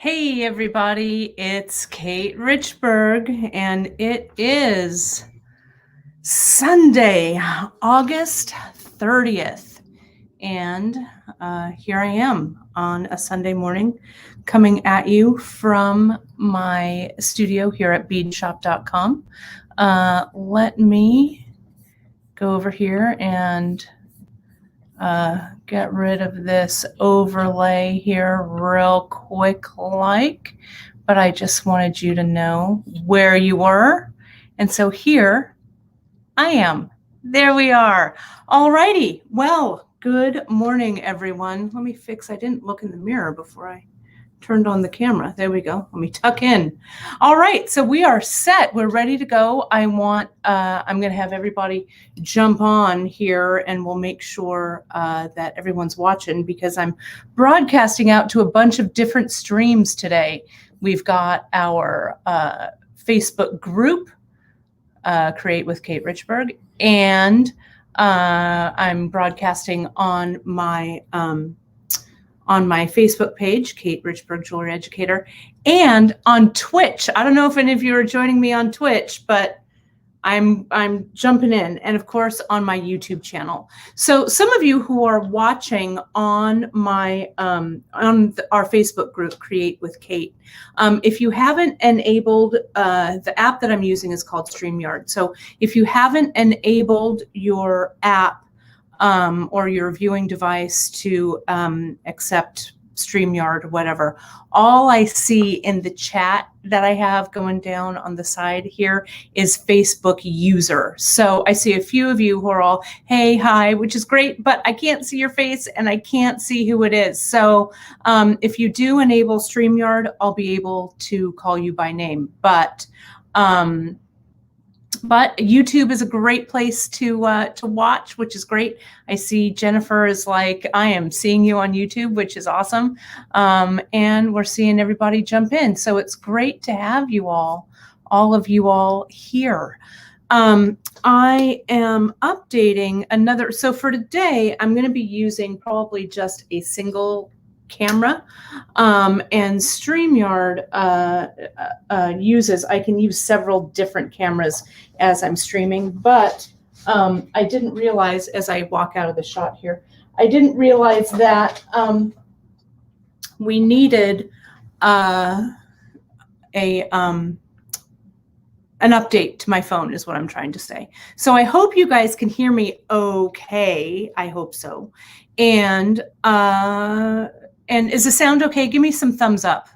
Hey everybody, it's Kate Richbourg, and it is Sunday, August 30th. And here I am on a Sunday morning coming at you from my studio here at beadshop.com. Let me go over here and get rid of this overlay here real quick but I just wanted you to know where you were. And so here I am. There we are. All righty. Well, good morning, everyone. Let me I didn't look in the mirror before I turned on the camera. There we go. Let me tuck in. All right, so we are set. We're ready to go. I'm going to have everybody jump on here, and we'll make sure that everyone's watching because I'm broadcasting out to a bunch of different streams today. We've got our Facebook group, Create with Kate Richbourg, and I'm broadcasting on my Facebook page, Kate Richbourg Jewelry Educator, and on Twitch. I don't know if any of you are joining me on Twitch, but I'm jumping in, and of course on my YouTube channel. So some of you who are watching on my our Facebook group, Create with Kate, if you haven't enabled the app that I'm using is called StreamYard. So if you haven't enabled your app or your viewing device to accept StreamYard or whatever, all I see in the chat that I have going down on the side here is Facebook user. So I see a few of you who are all, hey, hi, which is great, but I can't see your face and I can't see who it is. So if you do enable StreamYard, I'll be able to call you by name. But YouTube is a great place to watch, which is great. I see Jennifer is like, I am seeing you on YouTube, which is awesome. And we're seeing everybody jump in. So it's great to have you all of you all here. I am updating another. So for today, I'm going to be using probably just a single camera, and StreamYard I can use several different cameras as I'm streaming, but I didn't realize as I walk out of the shot here, I didn't realize that we needed an update to my phone is what I'm trying to say. So I hope you guys can hear me okay. I hope so. And is the sound okay? Give me some thumbs up,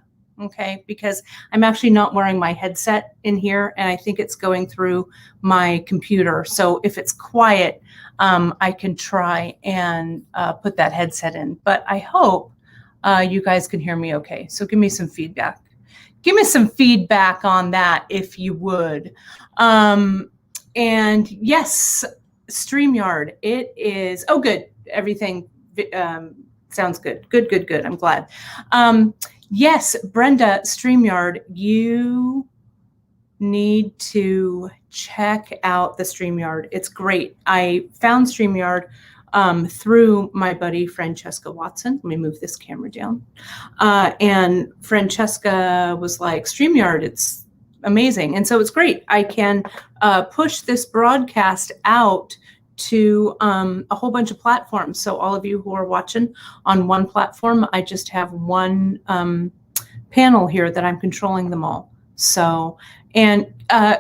okay? Because I'm actually not wearing my headset in here, and I think it's going through my computer. So if it's quiet, I can try and put that headset in. But I hope you guys can hear me okay. So give me some feedback. Give me some feedback on that if you would. And yes, StreamYard, it is, oh good, everything sounds good. Good. I'm glad. Yes, Brenda, StreamYard, you need to check out the StreamYard. It's great. I found StreamYard through my buddy Francesca Watson. Let me move this camera down. And Francesca was like, StreamYard, it's amazing. And so it's great. I can push this broadcast out to a whole bunch of platforms. So all of you who are watching on one platform, I just have one panel here that I'm controlling them all. So, and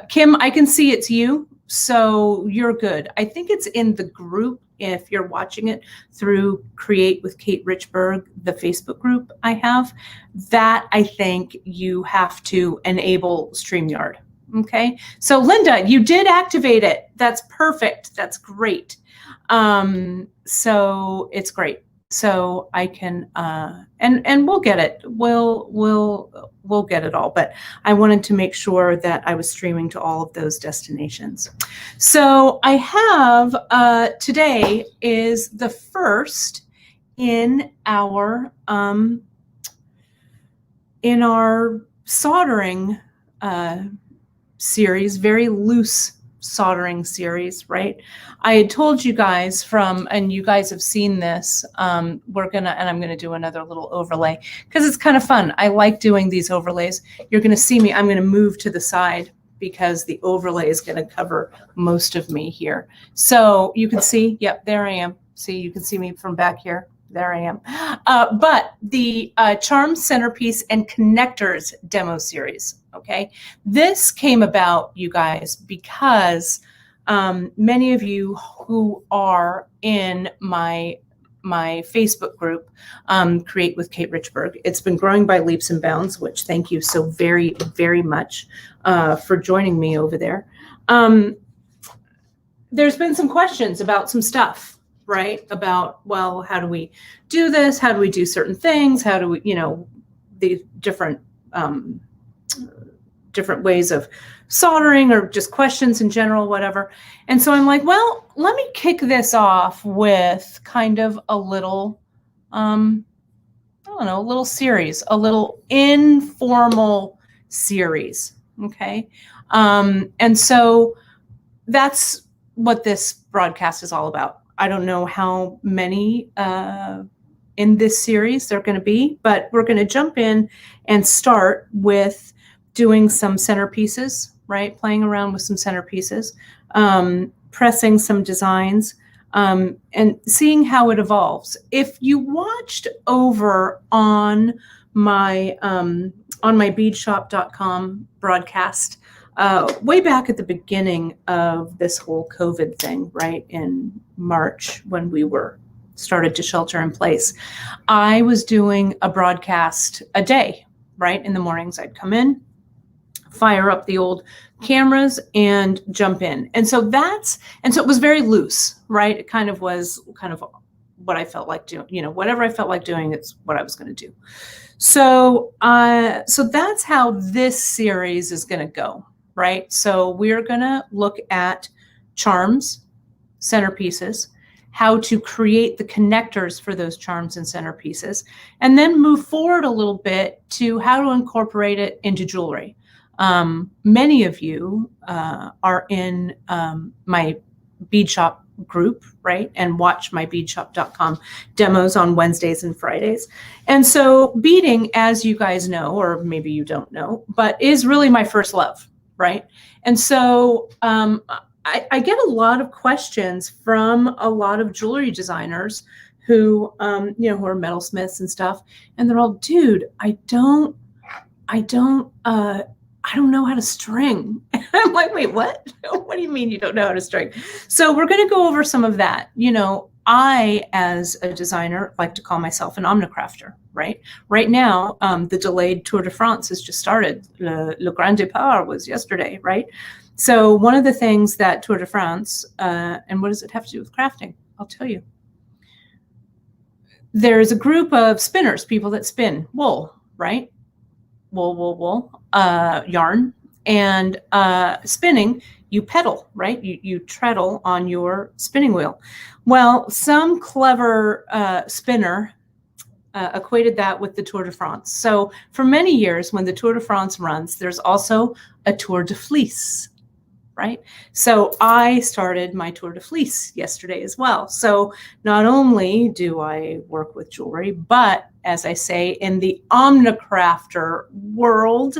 Kim, I can see it's you, so you're good. I think it's in the group if you're watching it through Create with Kate Richbourg, the Facebook group I have, that I think you have to enable StreamYard. Okay, so Linda, you did activate it. That's perfect. That's great. So it's great. So I can and we'll get it. We'll get it all. But I wanted to make sure that I was streaming to all of those destinations. So I have today is the first in our soldering series, very loose soldering series, right? I had told you guys and you guys have seen this, I'm gonna do another little overlay because it's kind of fun. I like doing these overlays. You're gonna see me, I'm gonna move to the side because the overlay is gonna cover most of me here. So you can see, yep, there I am. See, you can see me from back here. There I am. But the Charm Centerpiece and Connectors demo series, okay? This came about, you guys, because many of you who are in my Facebook group, Create with Kate Richbourg, it's been growing by leaps and bounds, which thank you so very, very much for joining me over there. There's been some questions about some stuff, right? About, well, how do we do this? How do we do certain things? How do we, the different ways of soldering, or just questions in general, whatever. And so I'm like, well, let me kick this off with kind of a little, I don't know, a little series, a little informal series. Okay. And so that's what this broadcast is all about. I don't know how many in this series there are going to be, but we're going to jump in and start with doing some centerpieces, right? Playing around with some centerpieces, pressing some designs, and seeing how it evolves. If you watched over on my beadshop.com broadcast, way back at the beginning of this whole COVID thing, right, in March, when we started to shelter in place, I was doing a broadcast a day, right? In the mornings, I'd come in, fire up the old cameras, and jump in. And so it was very loose, right? It kind of was what I felt like doing, whatever I felt like doing, it's what I was going to do. So that's how this series is going to go. Right? So we're going to look at charms, centerpieces, how to create the connectors for those charms and centerpieces, and then move forward a little bit to how to incorporate it into jewelry. Many of you are in my bead shop group, right? And watch my beadshop.com demos on Wednesdays and Fridays. And so beading, as you guys know, or maybe you don't know, but is really my first love. Right. And so I get a lot of questions from a lot of jewelry designers who are metalsmiths and stuff. And they're all, dude, I don't know how to string. I'm like, wait, what? What do you mean you don't know how to string? So we're going to go over some of that. I, as a designer, like to call myself an omnicrafter, right? Right now, the delayed Tour de France has just started. Le Grand Départ was yesterday, right? So one of the things that Tour de France, and what does it have to do with crafting? I'll tell you. There's a group of spinners, people that spin wool, right? Wool, yarn. And spinning, you pedal, right? You treadle on your spinning wheel. Well, some clever spinner equated that with the Tour de France. So for many years, when the Tour de France runs, there's also a Tour de Fleece, right? So I started my Tour de Fleece yesterday as well. So not only do I work with jewelry, but as I say, in the omnicrafter world,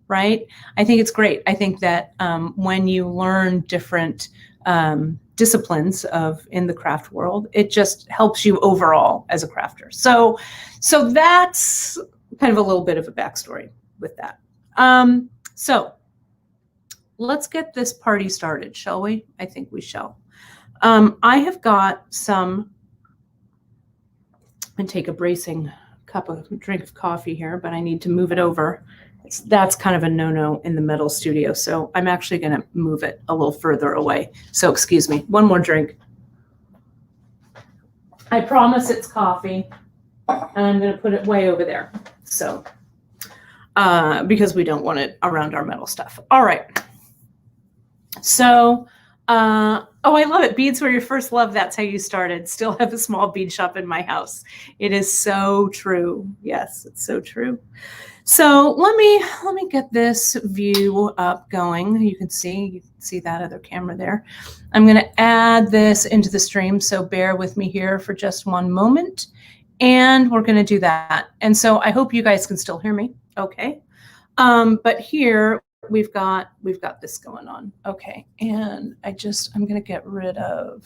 right? I think it's great. I think that when you learn different disciplines in the craft world, it just helps you overall as a crafter. So that's kind of a little bit of a backstory with that. So let's get this party started, shall we? I think we shall. I have got some, and take a bracing drink of coffee here, but I need to move it over. That's kind of a no-no in the metal studio. So I'm actually going to move it a little further away. So excuse me, one more drink. I promise it's coffee, and I'm going to put it way over there. So, because we don't want it around our metal stuff. All right. So Oh, I love it. Beads were your first love. That's how you started. Still have a small bead shop in my house. It is so true. Yes, it's so true. So let me get this view up going. You can see that other camera there. I'm going to add this into the stream, so bear with me here for just one moment, and we're going to do that. And so I hope you guys can still hear me. Okay. But here we've got this going on. Okay, and I'm going to get rid of.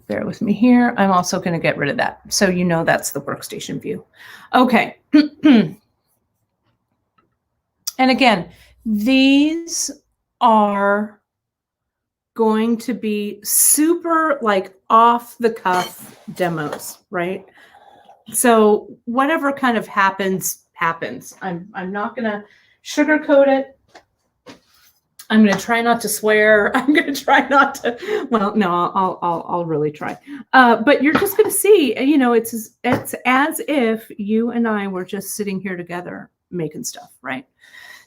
Bear with me here. I'm also going to get rid of that. So you know that's the workstation view. Okay. And again, these are going to be super like off the cuff demos, right? So whatever kind of happens. I'm not going to sugarcoat it. I'm going to try not to swear. I'm going to try not to. Well, no, I'll really try. But you're just going to see. You know, it's as if you and I were just sitting here together making stuff, right?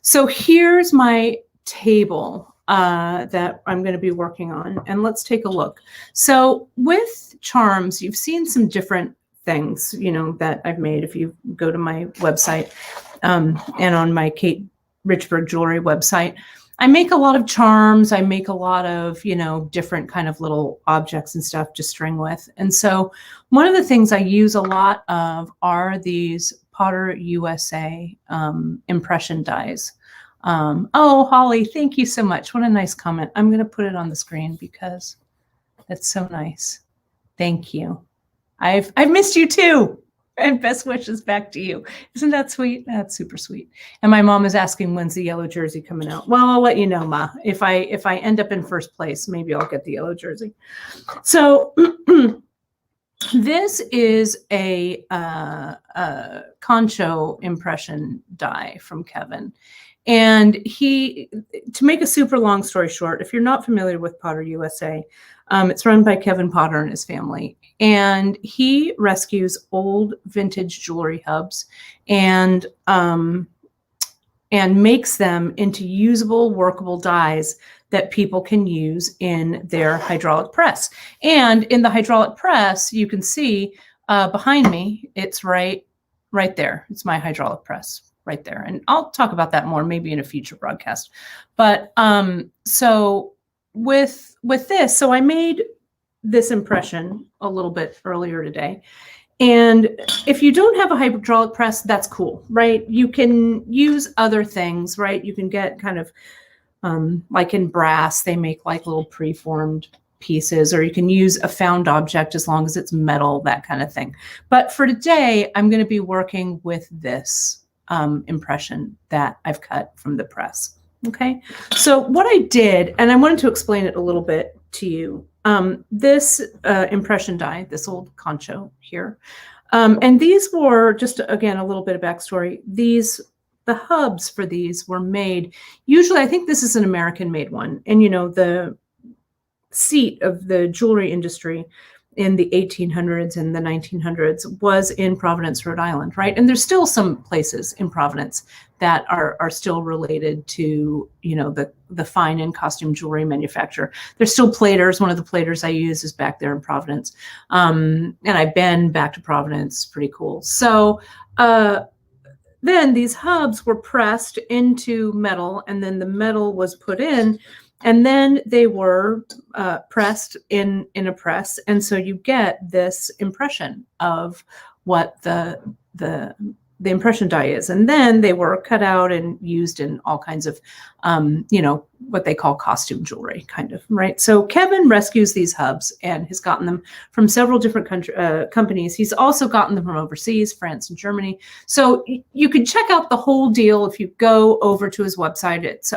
So here's my table that I'm going to be working on, and let's take a look. So with charms, you've seen some different things, you know, that I've made. If you go to my website and on my Kate Richbourg jewelry website. I make a lot of charms. I make a lot of, you know, different kind of little objects and stuff to string with. And so one of the things I use a lot of are these Potter USA impression dies. Oh, Holly, thank you so much. What a nice comment. I'm going to put it on the screen because that's so nice. Thank you. I've missed you too. And best wishes back to you. Isn't that sweet? That's super sweet. And my mom is asking, when's the yellow jersey coming out? Well, I'll let you know, Ma. If I end up in first place, maybe I'll get the yellow jersey. So this is a concho impression die from Kevin. And to make a super long story short, if you're not familiar with Potter USA, it's run by Kevin Potter and his family. And he rescues old vintage jewelry hubs and makes them into usable, workable dies that people can use in their hydraulic press. And in the hydraulic press, you can see behind me, it's right there. It's my hydraulic press right there. And I'll talk about that more maybe in a future broadcast. But so with this, so I made this impression a little bit earlier today. And if you don't have a hydraulic press, that's cool, right? You can use other things, right? You can get kind of like in brass, they make like little preformed pieces, or you can use a found object as long as it's metal, that kind of thing. But for today, I'm going to be working with this impression that I've cut from the press. Okay, so what I did, and I wanted to explain it a little bit to you. This impression die, this old concho here, and these were just, again, a little bit of backstory. The hubs for these were made, usually, I think this is an American-made one, and you know, the seat of the jewelry industry in the 1800s and the 1900s was in Providence, Rhode Island, right? And there's still some places in Providence that are still related to, you know, the fine and costume jewelry manufacturer. There's still platers. One of the platers I use is back there in Providence. And I've been back to Providence, pretty cool. So then these hubs were pressed into metal, and then the metal was put in, and then they were pressed in a press. And so you get this impression of what the impression die is. And then they were cut out and used in all kinds of, you know, what they call costume jewelry, kind of, right? So Kevin rescues these hubs and has gotten them from several different companies. He's also gotten them from overseas, France and Germany. So you can check out the whole deal if you go over to his website. It's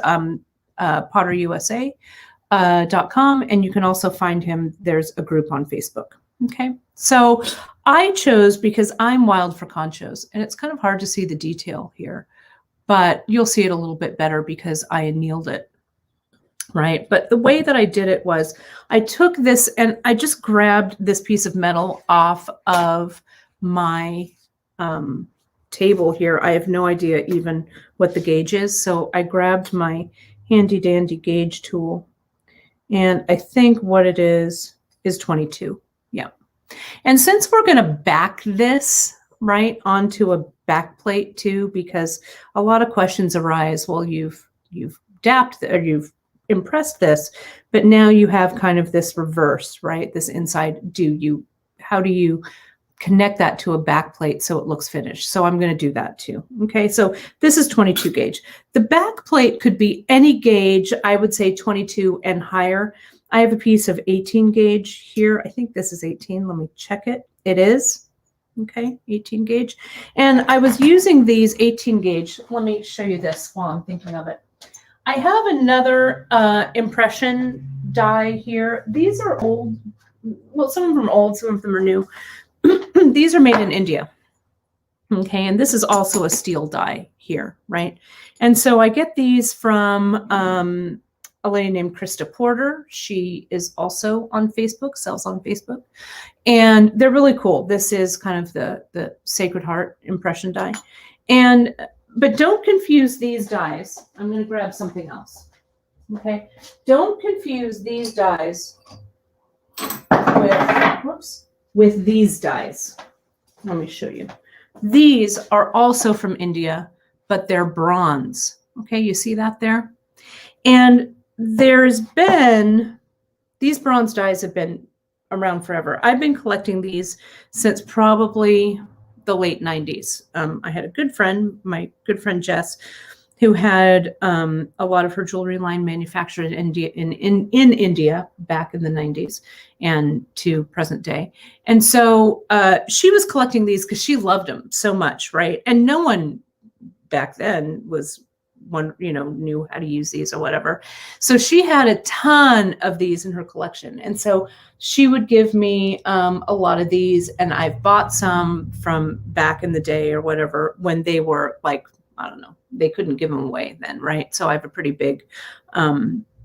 potterusa.com, and you can also find him. There's a group on Facebook. Okay, so I chose, because I'm wild for conchos, and it's kind of hard to see the detail here, but you'll see it a little bit better because I annealed it, right? But the way that I did it was I took this and I just grabbed this piece of metal off of my table here. I have no idea even what the gauge is, so I grabbed my handy dandy gauge tool. And I think what it is 22. Yeah. And since we're going to back this right onto a back plate too, because a lot of questions arise, well, you've dapped or you've impressed this, but now you have kind of this reverse, right? This inside, how do you connect that to a back plate so it looks finished? So I'm going to do that too. Okay, so this is 22 gauge. The back plate could be any gauge, I would say 22 and higher. I have a piece of 18 gauge here. I think this is 18. Let me check it. It is. Okay, 18 gauge. And I was using these 18 gauge. Let me show you this while I'm thinking of it. I have another impression die here. These are old. Well, some of them are old, some of them are new. These are made in India. Okay, and this is also a steel die here, right? And so I get these from a lady named Krista Porter. She is also on Facebook, sells on Facebook. And they're really cool. This is kind of the Sacred Heart impression die. But don't confuse these dies. I'm going to grab something else. Okay, don't confuse these dies with these dies. Let me show you. These are also from India, but they're bronze. Okay, you see that there? And these bronze dies have been around forever. I've been collecting these since probably the late 90s. I had a good friend, my good friend Jess, who had a lot of her jewelry line manufactured in India, in India back in the 90s and to present day. And so she was collecting these because she loved them so much, right? And no one back then knew how to use these or whatever. So she had a ton of these in her collection. And so she would give me a lot of these, and I've bought some from back in the day or whatever when they were like, I don't know, they couldn't give them away then, right? So I have a pretty big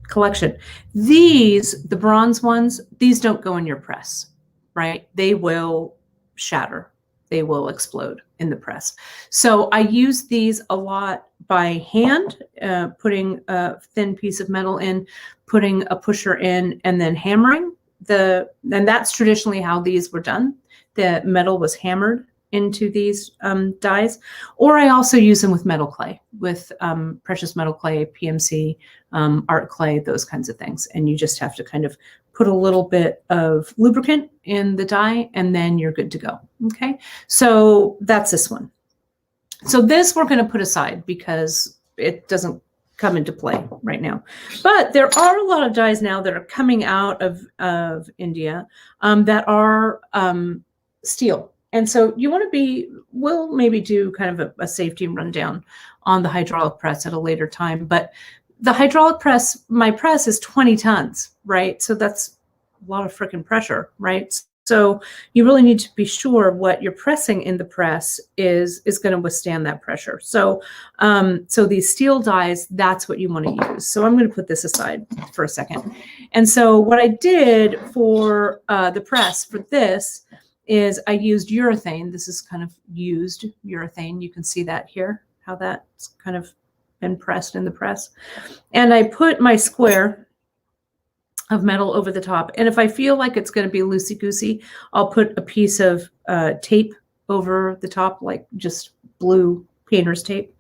collection. The bronze ones, these don't go in your press, right? They will shatter. They will explode in the press. So I use these a lot by hand, putting a thin piece of metal in, putting a pusher in, and then hammering. And that's traditionally how these were done. The metal was hammered into these dies, or I also use them with metal clay, with precious metal clay, PMC, art clay, those kinds of things. And you just have to kind of put a little bit of lubricant in the die, and then you're good to go. Okay, so that's this one. So this we're going to put aside because it doesn't come into play right now. But there are a lot of dies now that are coming out of India that are steel. And so we'll maybe do kind of a safety rundown on the hydraulic press at a later time. But the hydraulic press, my press is 20 tons, right? So that's a lot of freaking pressure, right? So you really need to be sure what you're pressing in the press is going to withstand that pressure. So, so these steel dies, that's what you want to use. So I'm going to put this aside for a second. And so what I did for the press for this is I used urethane. This is kind of used urethane. You can see that here, how that's kind of been pressed in the press. And I put my square of metal over the top. And if I feel like it's going to be loosey-goosey, I'll put a piece of tape over the top, like just blue painter's tape.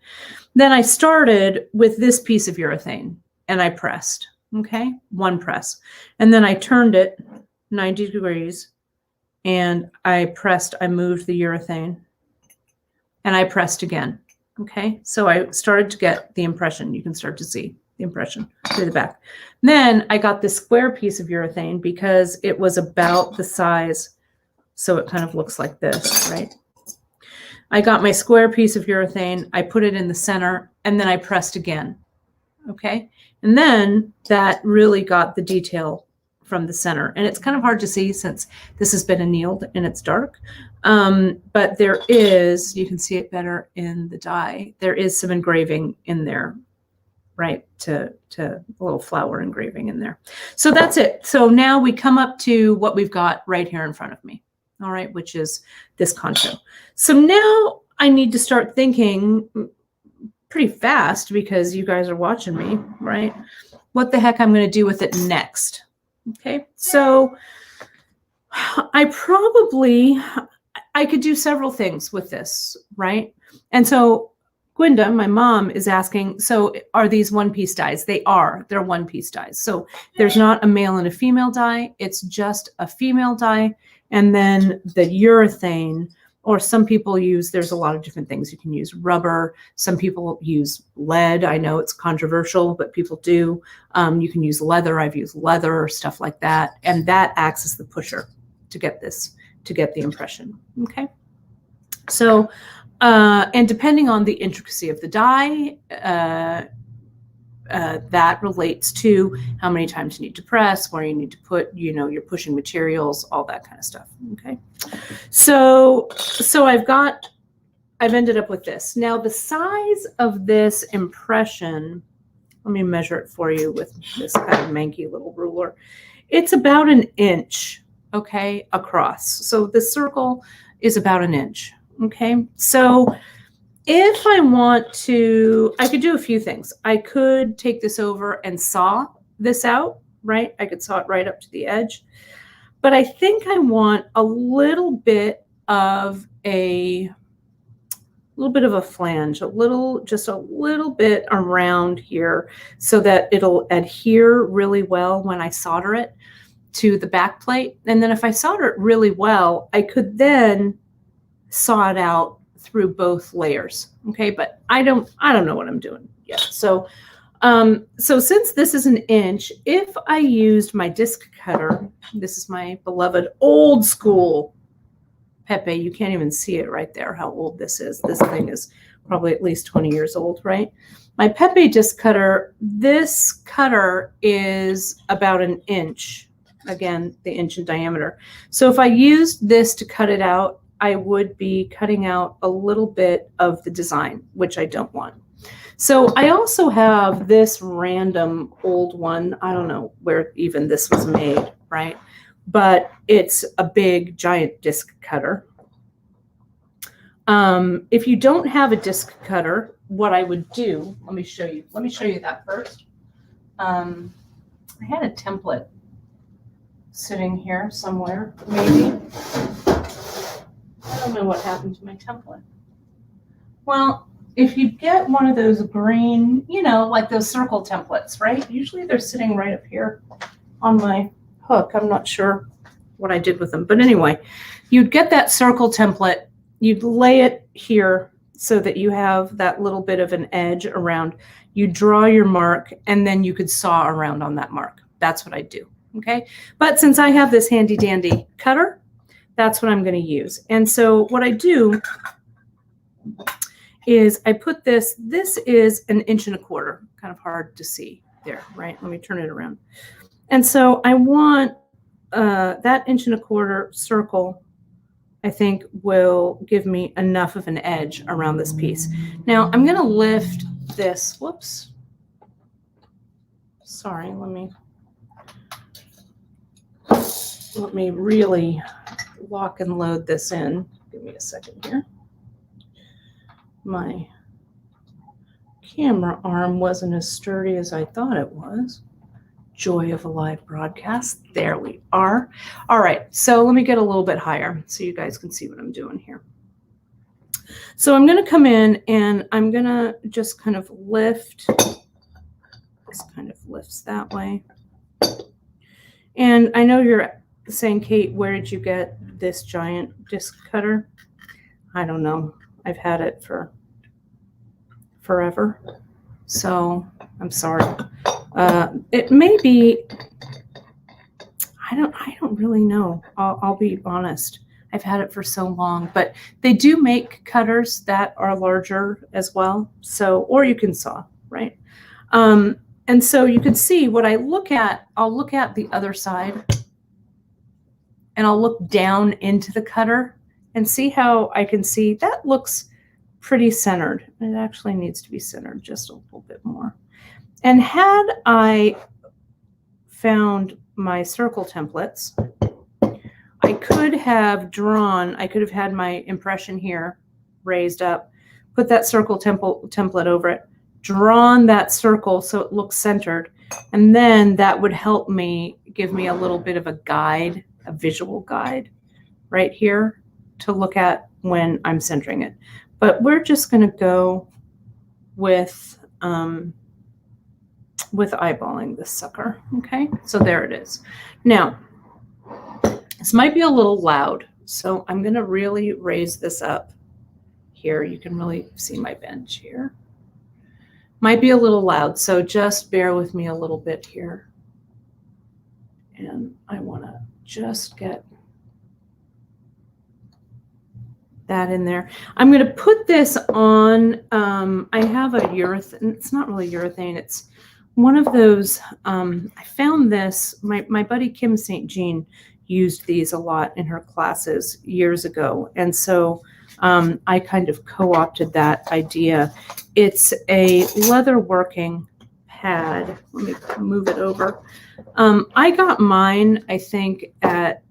Then I started with this piece of urethane and I pressed, okay? One press. And then I turned it 90 degrees and I moved the urethane and I pressed again. Okay, so I started to get the impression. You can start to see the impression through the back. Then I got this square piece of urethane because it was about the size, so it kind of looks like this, right? I got my square piece of urethane, I put it in the center, and then I pressed again, okay? And then that really got the detail from the center. And it's kind of hard to see since this has been annealed and it's dark. But there is, you can see it better in the die, there is some engraving in there, right? To a little flower engraving in there. So that's it. So now we come up to what we've got right here in front of me. All right, which is this concho. So now I need to start thinking pretty fast because you guys are watching me, right? What the heck I'm going to do with it next. Okay, so I could do several things with this, right? And so Gwenda, my mom, is asking, so are these one-piece dies? They are. They're one-piece dies. So there's not a male and a female die. It's just a female die. And then the urethane, or some people use, there's a lot of different things. You can use rubber. Some people use lead. I know it's controversial, but people do. You can use leather. I've used leather or stuff like that. And that acts as the pusher to get the impression. Okay. So, and depending on the intricacy of the die, that relates to how many times you need to press, where you need to put, your pushing materials, all that kind of stuff. Okay. So I've ended up with this. Now the size of this impression, let me measure it for you with this kind of manky little ruler. It's about 1 inch, okay, across. So the circle is about 1 inch. Okay. So if I want to, I could do a few things. I could take this over and saw this out, right? I could saw it right up to the edge. But I think I want a little bit of a flange, just a little bit around here so that it'll adhere really well when I solder it to the back plate. And then if I solder it really well, I could then saw it out through both layers. Okay. But I don't know what I'm doing yet. So since this is 1 inch, if I used my disc cutter, this is my beloved old school Pepe. You can't even see it right there, how old this is. This thing is probably at least 20 years old, right? My Pepe disc cutter, this cutter is about 1 inch. Again, the inch in diameter. So if I used this to cut it out, I would be cutting out a little bit of the design, which I don't want. So I also have this random old one. I don't know where even this was made, right? But it's a big, giant disc cutter. If you don't have a disc cutter, what I would do, let me show you that first. I had a template sitting here somewhere, maybe. I don't know what happened to my template. Well, if you get one of those green, like those circle templates, right? Usually they're sitting right up here on my hook. I'm not sure what I did with them. But anyway, you'd get that circle template. You'd lay it here so that you have that little bit of an edge around. You draw your mark, and then you could saw around on that mark. That's what I do. Okay. But since I have this handy dandy cutter, that's what I'm going to use. And so what I do is I put this is 1.25 inches, kind of hard to see there, right? Let me turn it around. And so I want that 1.25 inch circle, I think will give me enough of an edge around this piece. Now I'm going to lift this, whoops. Sorry, let me really lock and load this in. Give me a second here. My camera arm wasn't as sturdy as I thought it was. Joy of a live broadcast. There we are. All right, so let me get a little bit higher so you guys can see what I'm doing here. So I'm going to come in and I'm going to just kind of lift. This kind of lifts that way. And I know you're saying, Kate, where did you get this giant disc cutter? I don't know. I've had it for forever. So I'm sorry. It may be, I don't really know. I'll be honest. I've had it for so long, but they do make cutters that are larger as well. So, or you can saw, right? And so you can see what I look at, I'll look at the other side and I'll look down into the cutter and see how I can see that looks pretty centered. It actually needs to be centered just a little bit more. And had I found my circle templates, I could have had my impression here raised up, put that circle template over it, drawn that circle so it looks centered, and then that would help me, give me a little bit of a guide, a visual guide right here to look at when I'm centering it. But we're just going to go with eyeballing this sucker. Okay, so there it is. Now, this might be a little loud, so I'm going to really raise this up here. You can really see my bench here. Might be a little loud, so just bear with me a little bit here. And I want to just get that in there. I'm going to put this on, I have a urethane, it's not really urethane, it's one of those, I found this, my buddy Kim St. Jean used these a lot in her classes years ago. And so I kind of co-opted that idea. It's a leather working pad. Let me move it over. I got mine, I think, at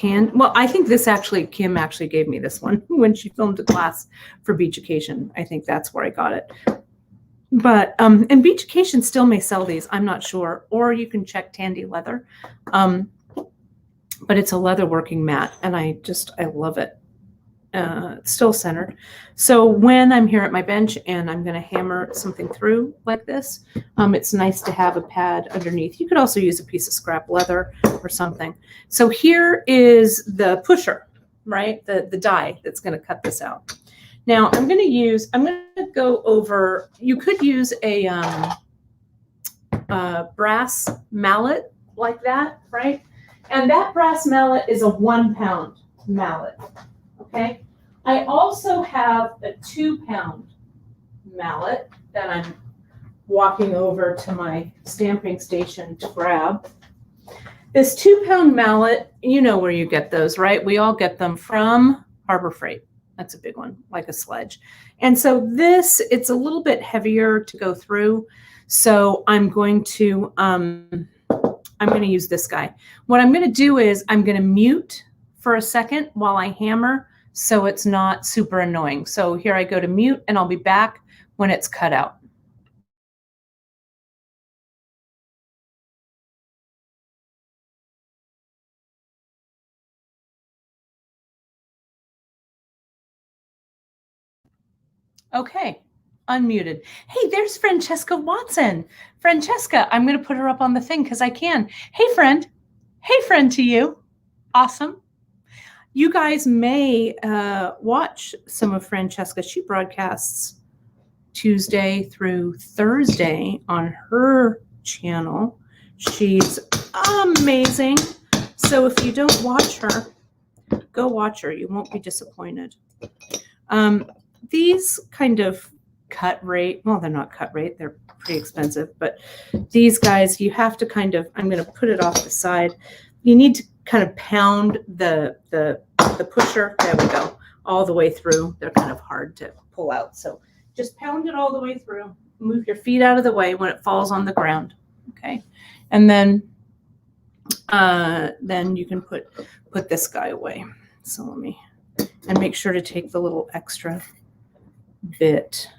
well, I think this actually, Kim actually gave me this one when she filmed a class for Beachucation. I think that's where I got it. But, and Beachucation still may sell these, I'm not sure. Or you can check Tandy Leather. But it's a leather working mat, and I love it. It's still centered. So when I'm here at my bench and I'm going to hammer something through like this, it's nice to have a pad underneath. You could also use a piece of scrap leather or something. So here is the pusher, right? The die that's going to cut this out. Now I'm going to go over, you could use a brass mallet like that, right? And that brass mallet is a 1 pound mallet. Okay. I also have a 2 pound mallet that I'm walking over to my stamping station to grab. This 2 pound mallet, you know where you get those, right? We all get them from Harbor Freight. That's a big one, like a sledge. And so this, it's a little bit heavier to go through. So I'm going to use this guy. What I'm going to do is I'm going to mute for a second while I hammer so it's not super annoying. So here I go to mute and I'll be back when it's cut out. Okay, unmuted. Hey, there's Francesca Watson. Francesca, I'm going to put her up on the thing because I can. Hey, friend. Hey, friend to you. Awesome. You guys may watch some of Francesca. She broadcasts Tuesday through Thursday on her channel. She's amazing. So if you don't watch her, go watch her. You won't be disappointed. These kind of cut rate, well, they're not cut rate, they're pretty expensive, but these guys, you have to kind of, I'm going to put it off the side. You need to kind of pound the pusher, there we go, all the way through. They're kind of hard to pull out. So just pound it all the way through. Move your feet out of the way when it falls on the ground. Okay. And then you can put this guy away. So let me, and make sure to take the little extra bit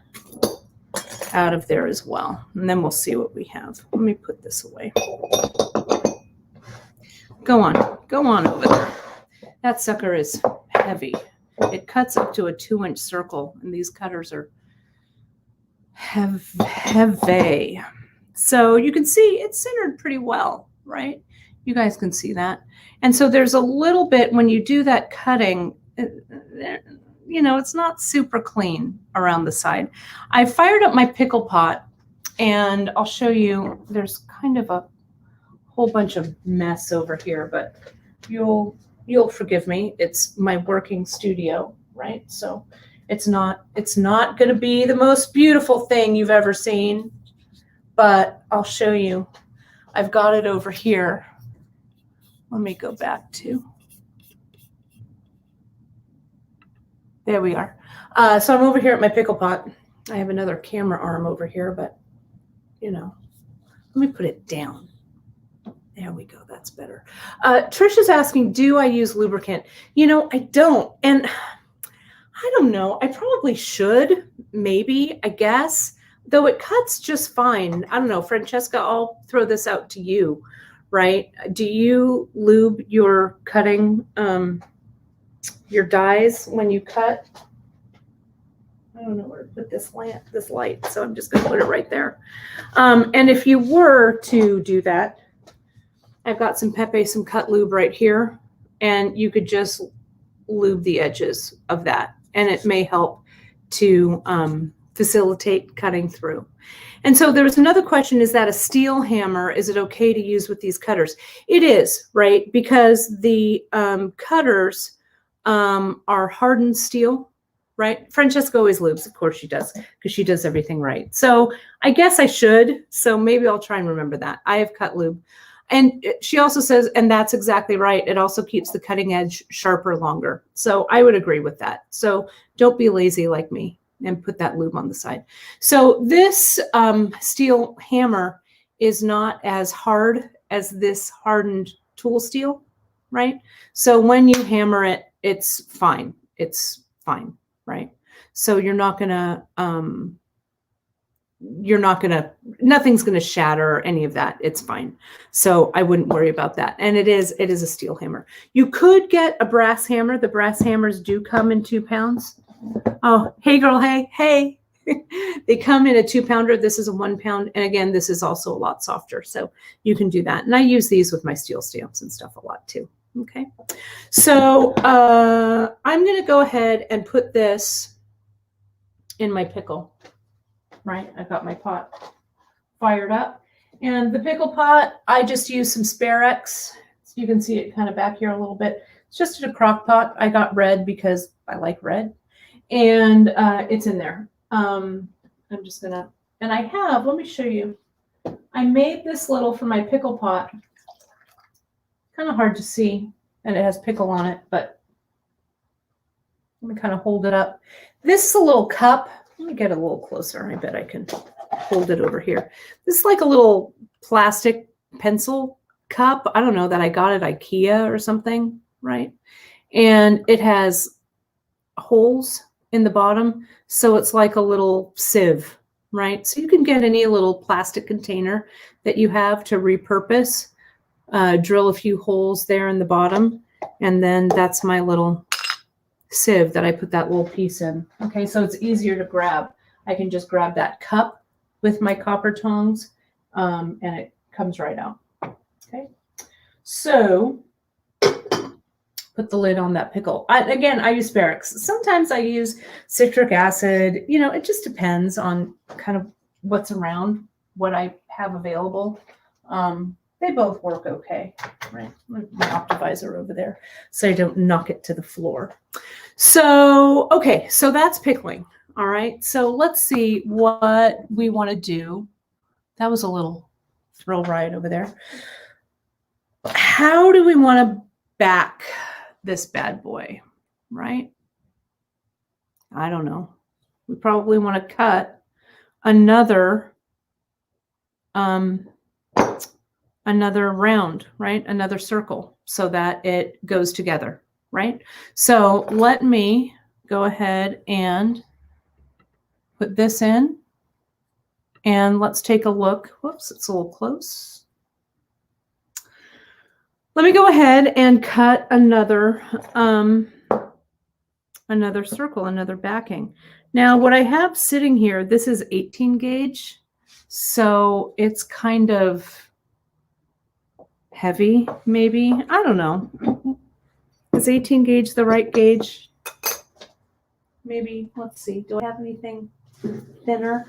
out of there as well. And then we'll see what we have. Let me put this away. Go on over there. That sucker is heavy. It cuts up to a 2-inch circle, and these cutters are heavy. So you can see it's centered pretty well, right? You guys can see that. And so there's a little bit when you do that cutting, you know, it's not super clean around the side. I fired up my pickle pot, and I'll show you. There's kind of a whole bunch of mess over here, but you'll forgive me. It's my working studio, right? So it's not going to be the most beautiful thing you've ever seen, but I'll show you. I've got it over here. Let me go back to. There we are. So I'm over here at my pickle pot. I have another camera arm over here, but you know, let me put it down. There we go. That's better. Trish is asking, do I use lubricant? You know, I don't. And I don't know. I probably should, maybe, I guess, though it cuts just fine. I don't know. Francesca, I'll throw this out to you, right? Do you lube your cutting, your dies when you cut? I don't know where to put this light, so I'm just going to put it right there. And if you were to do that, I've got some Pepe, some cut lube right here, and you could just lube the edges of that, and it may help to facilitate cutting through. And so there was another question, is that a steel hammer? Is it okay to use with these cutters? It is, right? Because the cutters are hardened steel, right? Francesca always lubes, of course she does, because she does everything right. So I guess I should, so maybe I'll try and remember that. I have cut lube. And she also says, and that's exactly right, it also keeps the cutting edge sharper longer. So I would agree with that. So don't be lazy like me and put that lube on the side. So this steel hammer is not as hard as this hardened tool steel, right? So when you hammer it, it's fine. It's fine, right? So you're not gonna, nothing's going to shatter or any of that. It's fine. So I wouldn't worry about that. And it is a steel hammer. You could get a brass hammer. The brass hammers do come in 2 pounds. Oh, hey girl. Hey. They come in a 2-pounder. This is a 1 pound. And again, this is also a lot softer. So you can do that. And I use these with my steel stamps and stuff a lot too. Okay. So I'm going to go ahead and put this in my pickle. Right, I've got my pot fired up, and the pickle pot, I just use some Sparex. So you can see it kind of back here a little bit. It's just in a crock pot. I got red because I like red, and it's in there. I'm just gonna, and I have, let me show you. I made this little for my pickle pot. Kind of hard to see, and it has pickle on it, but let me kind of hold it up. This is a little cup. Let me get a little closer. I bet I can hold it over here. This is like a little plastic pencil cup. I don't know, that I got at IKEA or something, right? And it has holes in the bottom. So it's like a little sieve, right? So you can get any little plastic container that you have to repurpose, drill a few holes there in the bottom. And then that's my little sieve that I put that little piece in. Okay, so it's easier to grab. I can just grab that cup with my copper tongs, and it comes right out. Okay, so put the lid on that pickle. Again, I use Sparex. Sometimes I use citric acid. You know, it just depends on kind of what's around, what I have available. They both work okay, right? My Optivisor over there, so I don't knock it to the floor. So, okay, so that's pickling. All right, so let's see what we want to do. That was a little thrill ride over there. How do we want to back this bad boy, right? I don't know. We probably want to cut another round, right? Another circle so that it goes together, right? So let me go ahead and put this in, and let's take a look. Whoops, it's a little close. Let me go ahead and cut another circle, another backing. Now what I have sitting here, this is 18 gauge, so it's kind of heavy, maybe. I don't know. Is 18 gauge the right gauge? Maybe. Let's see. Do I have anything thinner?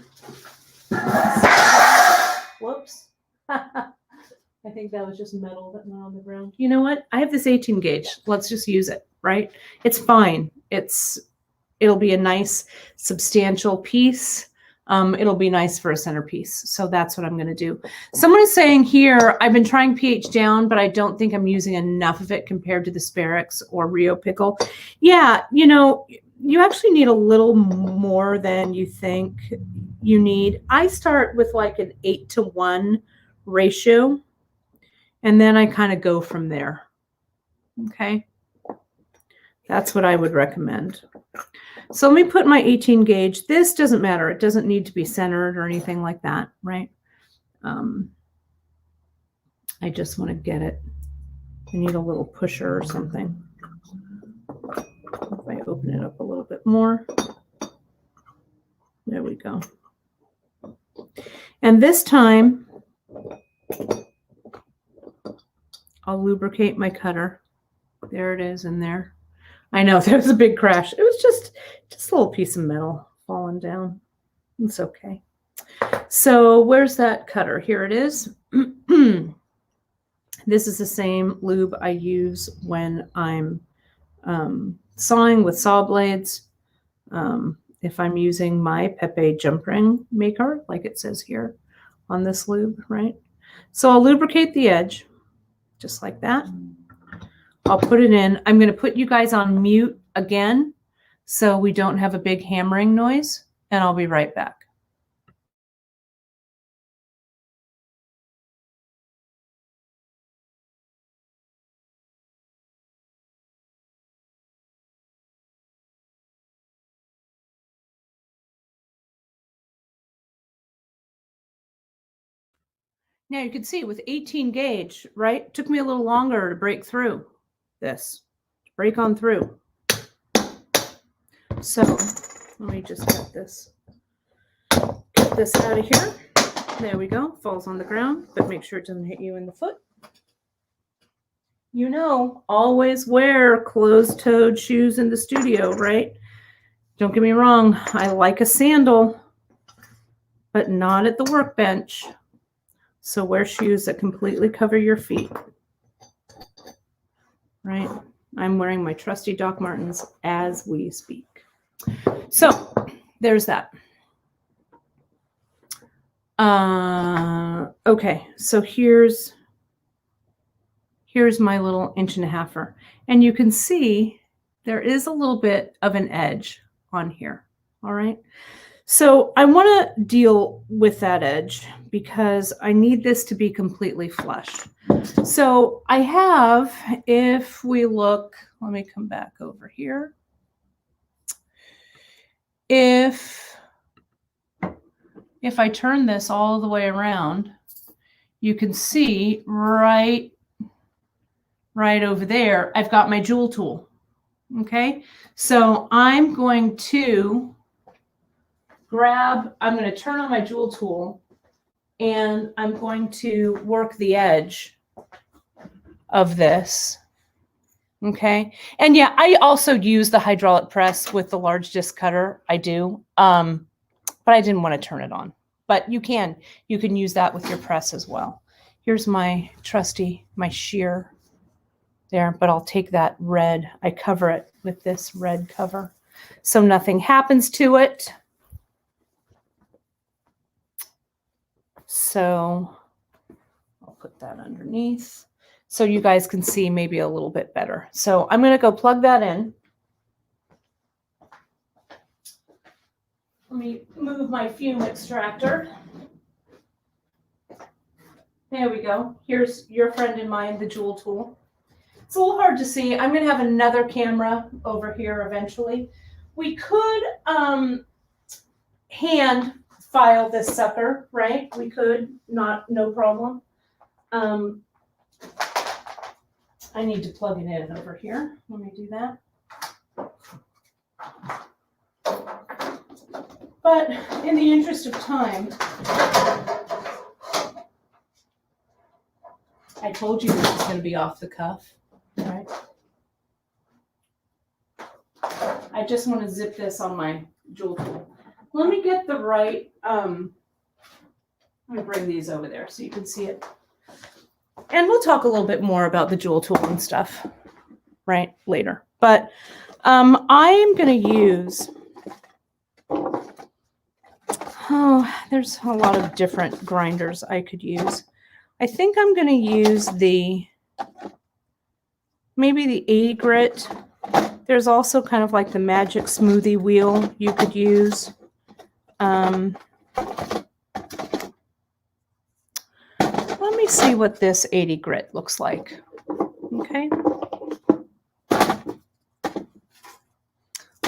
Whoops. I think that was just metal that went on the ground. You know what? I have this 18 gauge. Let's just use it, right? It's fine. It'll be a nice, substantial piece. It'll be nice for a centerpiece. So that's what I'm going to do. Someone is saying here, I've been trying pH down, but I don't think I'm using enough of it compared to the Sparex or Rio Pickle. Yeah, you know, you actually need a little more than you think you need. I start with like an 8-to-1 ratio, and then I kind of go from there. Okay. That's what I would recommend. So let me put my 18 gauge. This doesn't matter. It doesn't need to be centered or anything like that, right? I just want to get it. I need a little pusher or something. If I open it up a little bit more. There we go. And this time, I'll lubricate my cutter. There it is in there. I know there was a big crash. It was just a little piece of metal falling down. It's okay. So where's that cutter? Here it is. This is the same lube I use when I'm sawing with saw blades. If I'm using my Pepe jump ring maker, like it says here on this lube, right? So I'll lubricate the edge just like that. I'll put it in. I'm going to put you guys on mute again so we don't have a big hammering noise, and I'll be right back. Now you can see with 18 gauge, right? It took me a little longer to break through this, break on through. So let me just get this out of here. There we go. Falls on the ground, but make sure it doesn't hit you in the foot. You know, always wear closed-toed shoes in the studio, right? Don't get me wrong. I like a sandal, but not at the workbench. So wear shoes that completely cover your feet, right? I'm wearing my trusty Doc Martens as we speak. So there's that. Okay, so here's my little 1.5-incher. And you can see there is a little bit of an edge on here, all right? So I want to deal with that edge because I need this to be completely flush. So I have, if we look, let me come back over here. If I turn this all the way around, you can see right over there, I've got my jewel tool. Okay, so I'm going to I'm going to turn on my jewel tool and I'm going to work the edge of this. Okay. And yeah, I also use the hydraulic press with the large disc cutter. I do. But I didn't want to turn it on. But you can use that with your press as well. Here's my trusty, my shear there, but I'll take that red. I cover it with this red cover so nothing happens to it. So I'll put that underneath so you guys can see maybe a little bit better. So I'm going to go plug that in. Let me move my fume extractor. There we go. Here's your friend and mine, the jewel tool. It's a little hard to see. I'm going to have another camera over here eventually. We could hand file this sucker, right? We could, no problem. I need to plug it in over here. Let me do that. But in the interest of time, I told you this was going to be off the cuff, right? I just want to zip this on my jewel tool. Let me get the right, I'm going to bring these over there so you can see it. And we'll talk a little bit more about the jewel tool and stuff, right, later. But I'm going to use, there's a lot of different grinders I could use. I think I'm going to use maybe the 80 grit. There's also kind of like the magic smoothie wheel you could use. Let me see what this 80 grit looks like. Okay.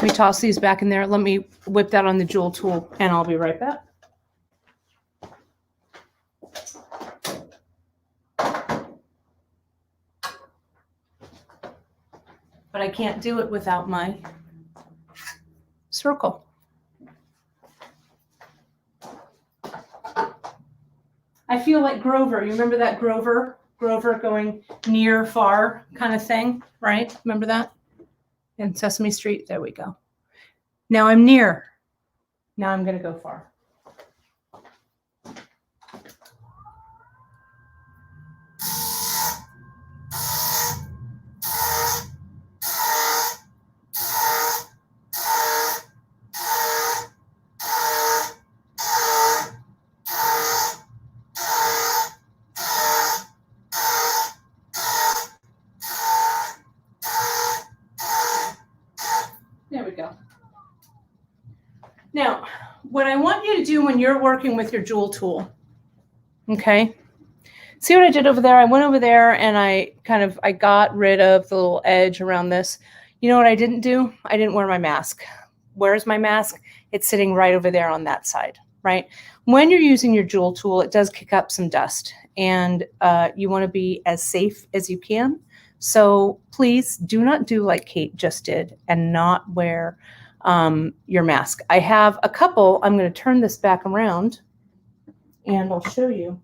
me toss these back in there. Let me whip that on the jewel tool, and I'll be right back. But I can't do it without my circle. I feel like Grover. You remember that Grover? Grover going near, far kind of thing, right? Remember that? In Sesame Street. There we go. Now I'm near. Now I'm going to go far. There we go. Now, what I want you to do when you're working with your jewel tool, okay? See what I did over there? I went over there and I got rid of the little edge around this. You know what I didn't do? I didn't wear my mask. Where's my mask? It's sitting right over there on that side, right? When you're using your jewel tool, it does kick up some dust, and you want to be as safe as you can. So please do not do like Kate just did and not wear your mask. I have a couple. I'm going to turn this back around and I'll show you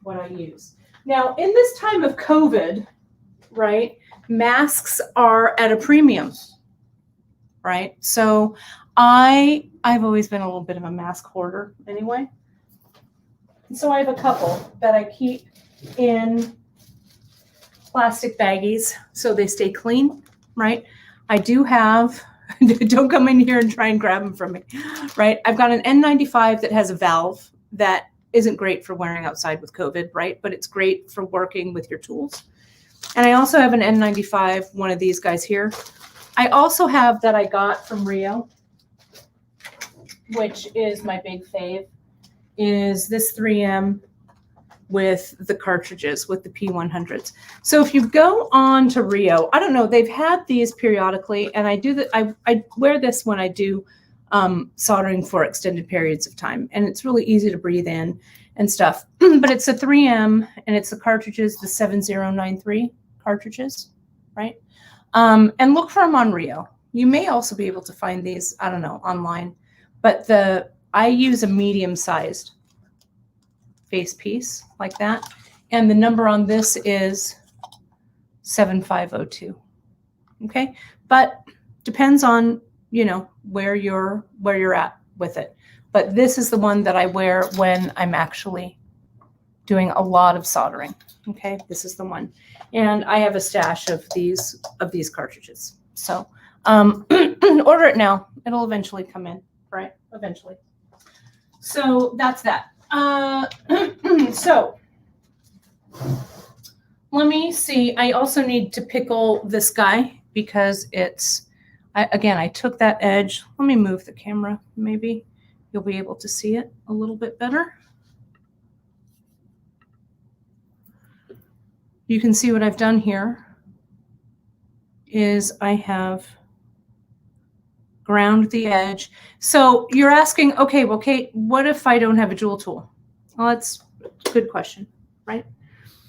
what I use. Now, in this time of COVID, right, masks are at a premium, right? So I've always been a little bit of a mask hoarder anyway. So I have a couple that I keep in plastic baggies so they stay clean, right? I do have, don't come in here and try and grab them from me, right? I've got an N95 that has a valve that isn't great for wearing outside with COVID, right? But it's great for working with your tools. And I also have an N95, one of these guys here. I also have that I got from Rio, which is my big fave, is this 3M with the cartridges, with the P100s. So if you go on to Rio, I don't know, they've had these periodically, and I do that. I wear this when I do soldering for extended periods of time, and it's really easy to breathe in and stuff. But it's a 3M, and it's the cartridges, the 7093 cartridges, right? And look for them on Rio. You may also be able to find these, I don't know, online. But I use a medium-sized face piece like that, and the number on this is 7502. Okay, but depends on, you know, where you're at with it. But this is the one that I wear when I'm actually doing a lot of soldering. Okay, this is the one, and I have a stash of these cartridges. So order it now; it'll eventually come in, right? Eventually. So that's that. So let me see. I also need to pickle this guy because again, I took that edge. Let me move the camera. Maybe you'll be able to see it a little bit better. You can see what I've done here is I have ground the edge. So you're asking, okay, well, Kate, what if I don't have a jewel tool? Well, that's a good question, right?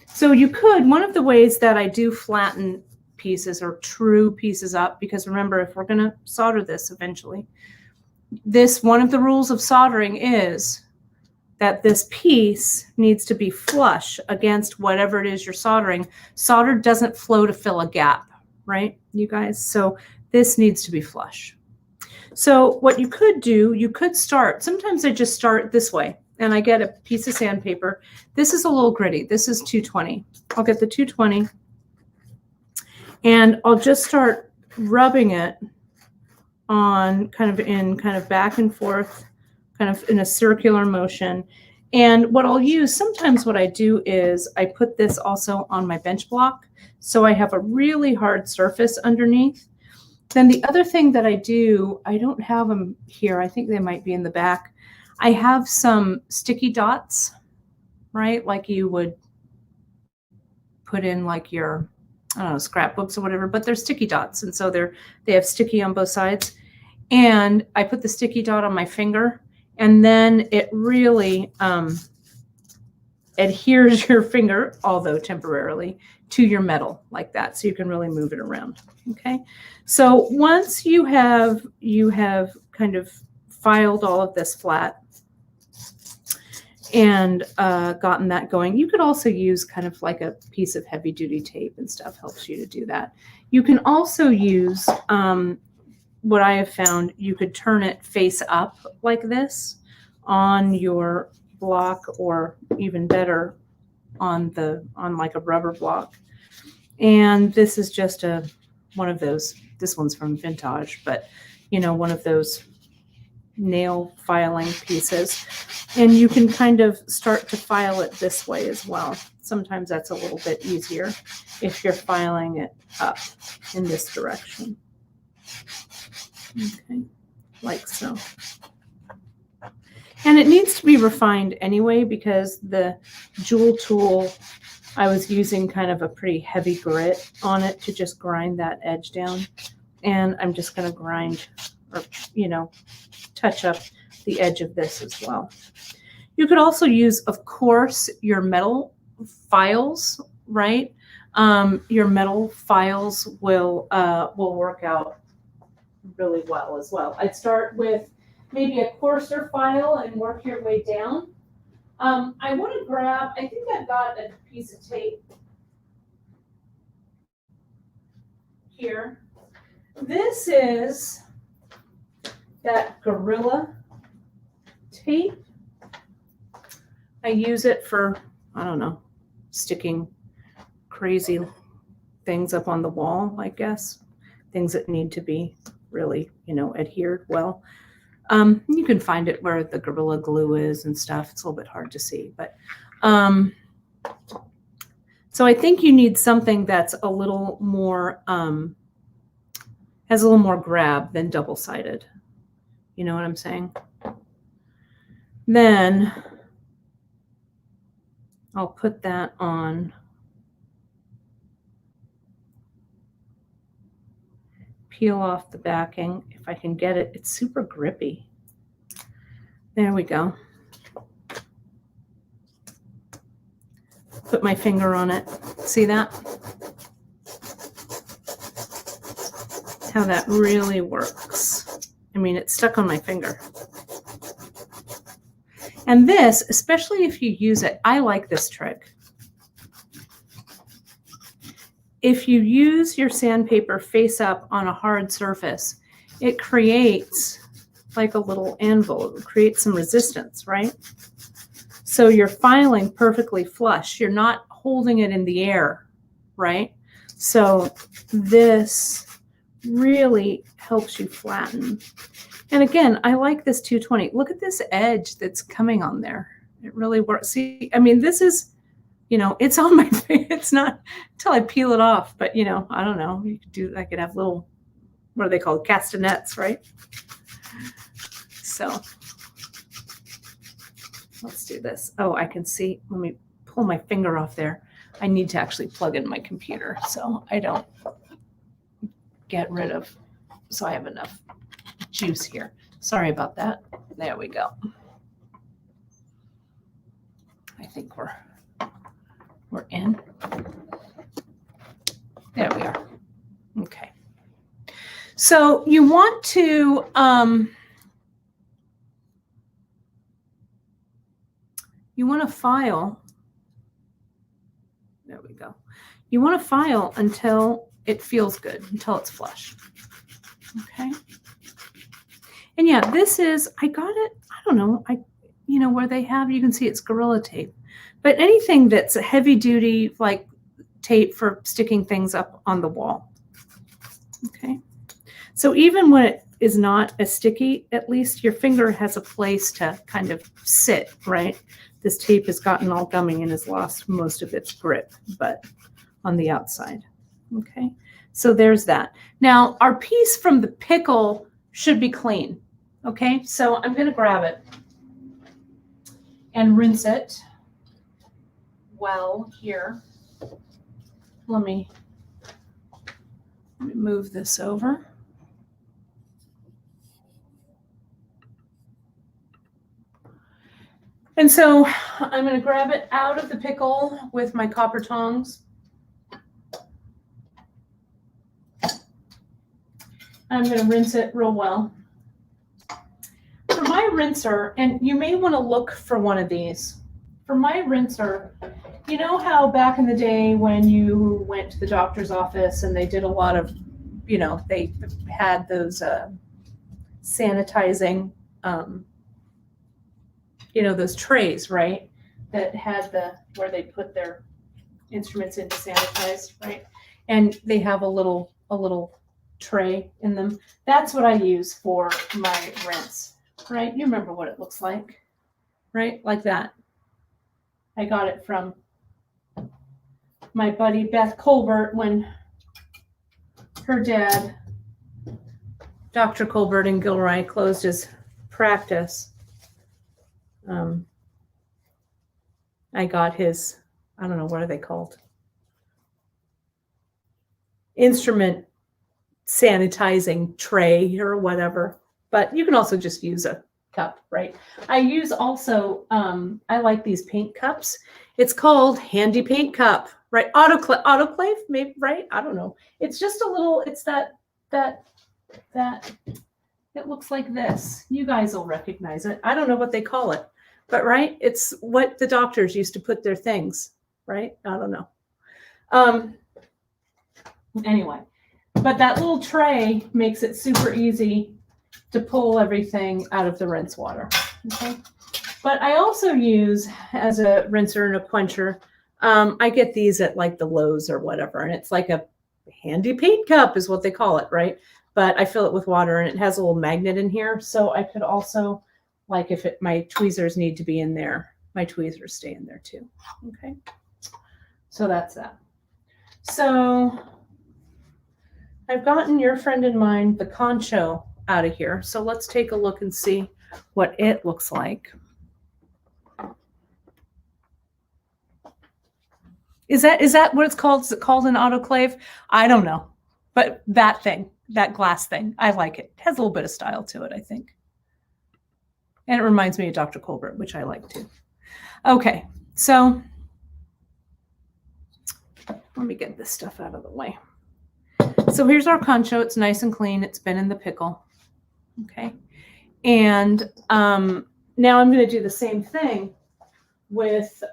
So you could, one of the ways that I do flatten pieces or true pieces up, because remember, if we're going to solder this eventually, one of the rules of soldering is that this piece needs to be flush against whatever it is you're soldering. Solder doesn't flow to fill a gap, right, you guys? So this needs to be flush. So what you could do, you could start, sometimes I just start this way and I get a piece of sandpaper. This is a little gritty. This is 220. I'll get the 220 and I'll just start rubbing it on kind of back and forth, kind of in a circular motion. And what I'll use, sometimes what I do is I put this also on my bench block. So I have a really hard surface underneath. Then the other thing that I do, I don't have them here. I think they might be in the back. I have some sticky dots, right? Like you would put in like your I don't know, scrapbooks or whatever, but they're sticky dots. And so they have sticky on both sides. And I put the sticky dot on my finger, and then it really adheres your finger, although temporarily, to your metal like that. So you can really move it around. Okay. So once you have kind of filed all of this flat and gotten that going, you could also use kind of like a piece of heavy duty tape and stuff helps you to do that. You can also use what I have found, you could turn it face up like this on your block, or even better on like a rubber block. And this is just one of those, this one's from Vintage, but you know, one of those nail filing pieces. And you can kind of start to file it this way as well. Sometimes that's a little bit easier if you're filing it up in this direction. Okay, like so. And it needs to be refined anyway, because the jewel tool, I was using kind of a pretty heavy grit on it to just grind that edge down. And I'm just going to grind, or, you know, touch up the edge of this as well. You could also use, of course, your metal files, right? Your metal files will work out really well as well. I'd start with maybe a coarser file and work your way down. I want to grab, I think I've got a piece of tape here. This is that Gorilla tape. I use it for, I don't know, sticking crazy things up on the wall, I guess. Things that need to be really, you know, adhered well. You can find it where the Gorilla Glue is and stuff. It's a little bit hard to see, but so I think you need something that's a little more, has a little more grab than double-sided. You know what I'm saying? Then I'll put that on. Peel off the backing if I can get it. It's super grippy. There we go. Put my finger on it. See that? How that really works. I mean, it's stuck on my finger. And this, especially if you use it, I like this trick. If you use your sandpaper face up on a hard surface, it creates like a little anvil. It creates some resistance, right? So you're filing perfectly flush. You're not holding it in the air, right? So this really helps you flatten. And again, I like this 220. Look at this edge that's coming on there. It really works. See, I mean, this is, you know, it's on my face. It's not until I peel it off, but you know, I don't know. You could do, I could have little, what are they called? Castanets, right? So let's do this. Oh, I can see. Let me pull my finger off there. I need to actually plug in my computer so I don't get rid of, so I have enough juice here. Sorry about that. There we go. I think we're in. There we are. Okay. So you want to file. There we go. You want to file until it feels good, until it's flush. Okay. And yeah, this is, I got it, I don't know, you know, where they have, you can see it's Gorilla tape. But anything that's a heavy duty, like tape for sticking things up on the wall. Okay. So even when it is not as sticky, at least your finger has a place to kind of sit, right? This tape has gotten all gummy and has lost most of its grip, but on the outside. Okay. So there's that. Now our piece from the pickle should be clean. Okay. So I'm going to grab it and rinse it well here. Let me Let me move this over. And so I'm going to grab it out of the pickle with my copper tongs. I'm going to rinse it real well. For my rinser, and you may want to look for one of these. For my rinser, you know how back in the day when you went to the doctor's office and they did a lot of, you know, they had those sanitizing, you know, those trays, right? That had where they put their instruments in to sanitize, right? And they have a little tray in them. That's what I use for my rinse, right? You remember what it looks like, right? Like that. I got it from my buddy Beth Colbert when her dad, Dr. Colbert in Gilroy, closed his practice. I got his, I don't know, what are they called? Instrument sanitizing tray or whatever. But you can also just use a cup, right? I use also, I like these paint cups. It's called Handy Paint Cup, right? Autoclave, maybe, right? I don't know. It's just a little, it's that, it looks like this. You guys will recognize it. I don't know what they call it, but right? It's what the doctors used to put their things, right? I don't know. Anyway, but that little tray makes it super easy to pull everything out of the rinse water, okay? But I also use, as a rinser and a quencher, I get these at like the Lowe's or whatever, and it's like a handy paint cup is what they call it, right? But I fill it with water and it has a little magnet in here. So I could also, like if my tweezers need to be in there, my tweezers stay in there too, okay? So that's that. So I've gotten your friend and mine, the concho, out of here. So let's take a look and see what it looks like. Is that what it's called? Is it called an autoclave? I don't know. But that thing, that glass thing, I like it. It has a little bit of style to it, I think. And it reminds me of Dr. Colbert, which I like too. Okay, so let me get this stuff out of the way. So here's our concho. It's nice and clean. It's been in the pickle. Okay. And now I'm going to do the same thing with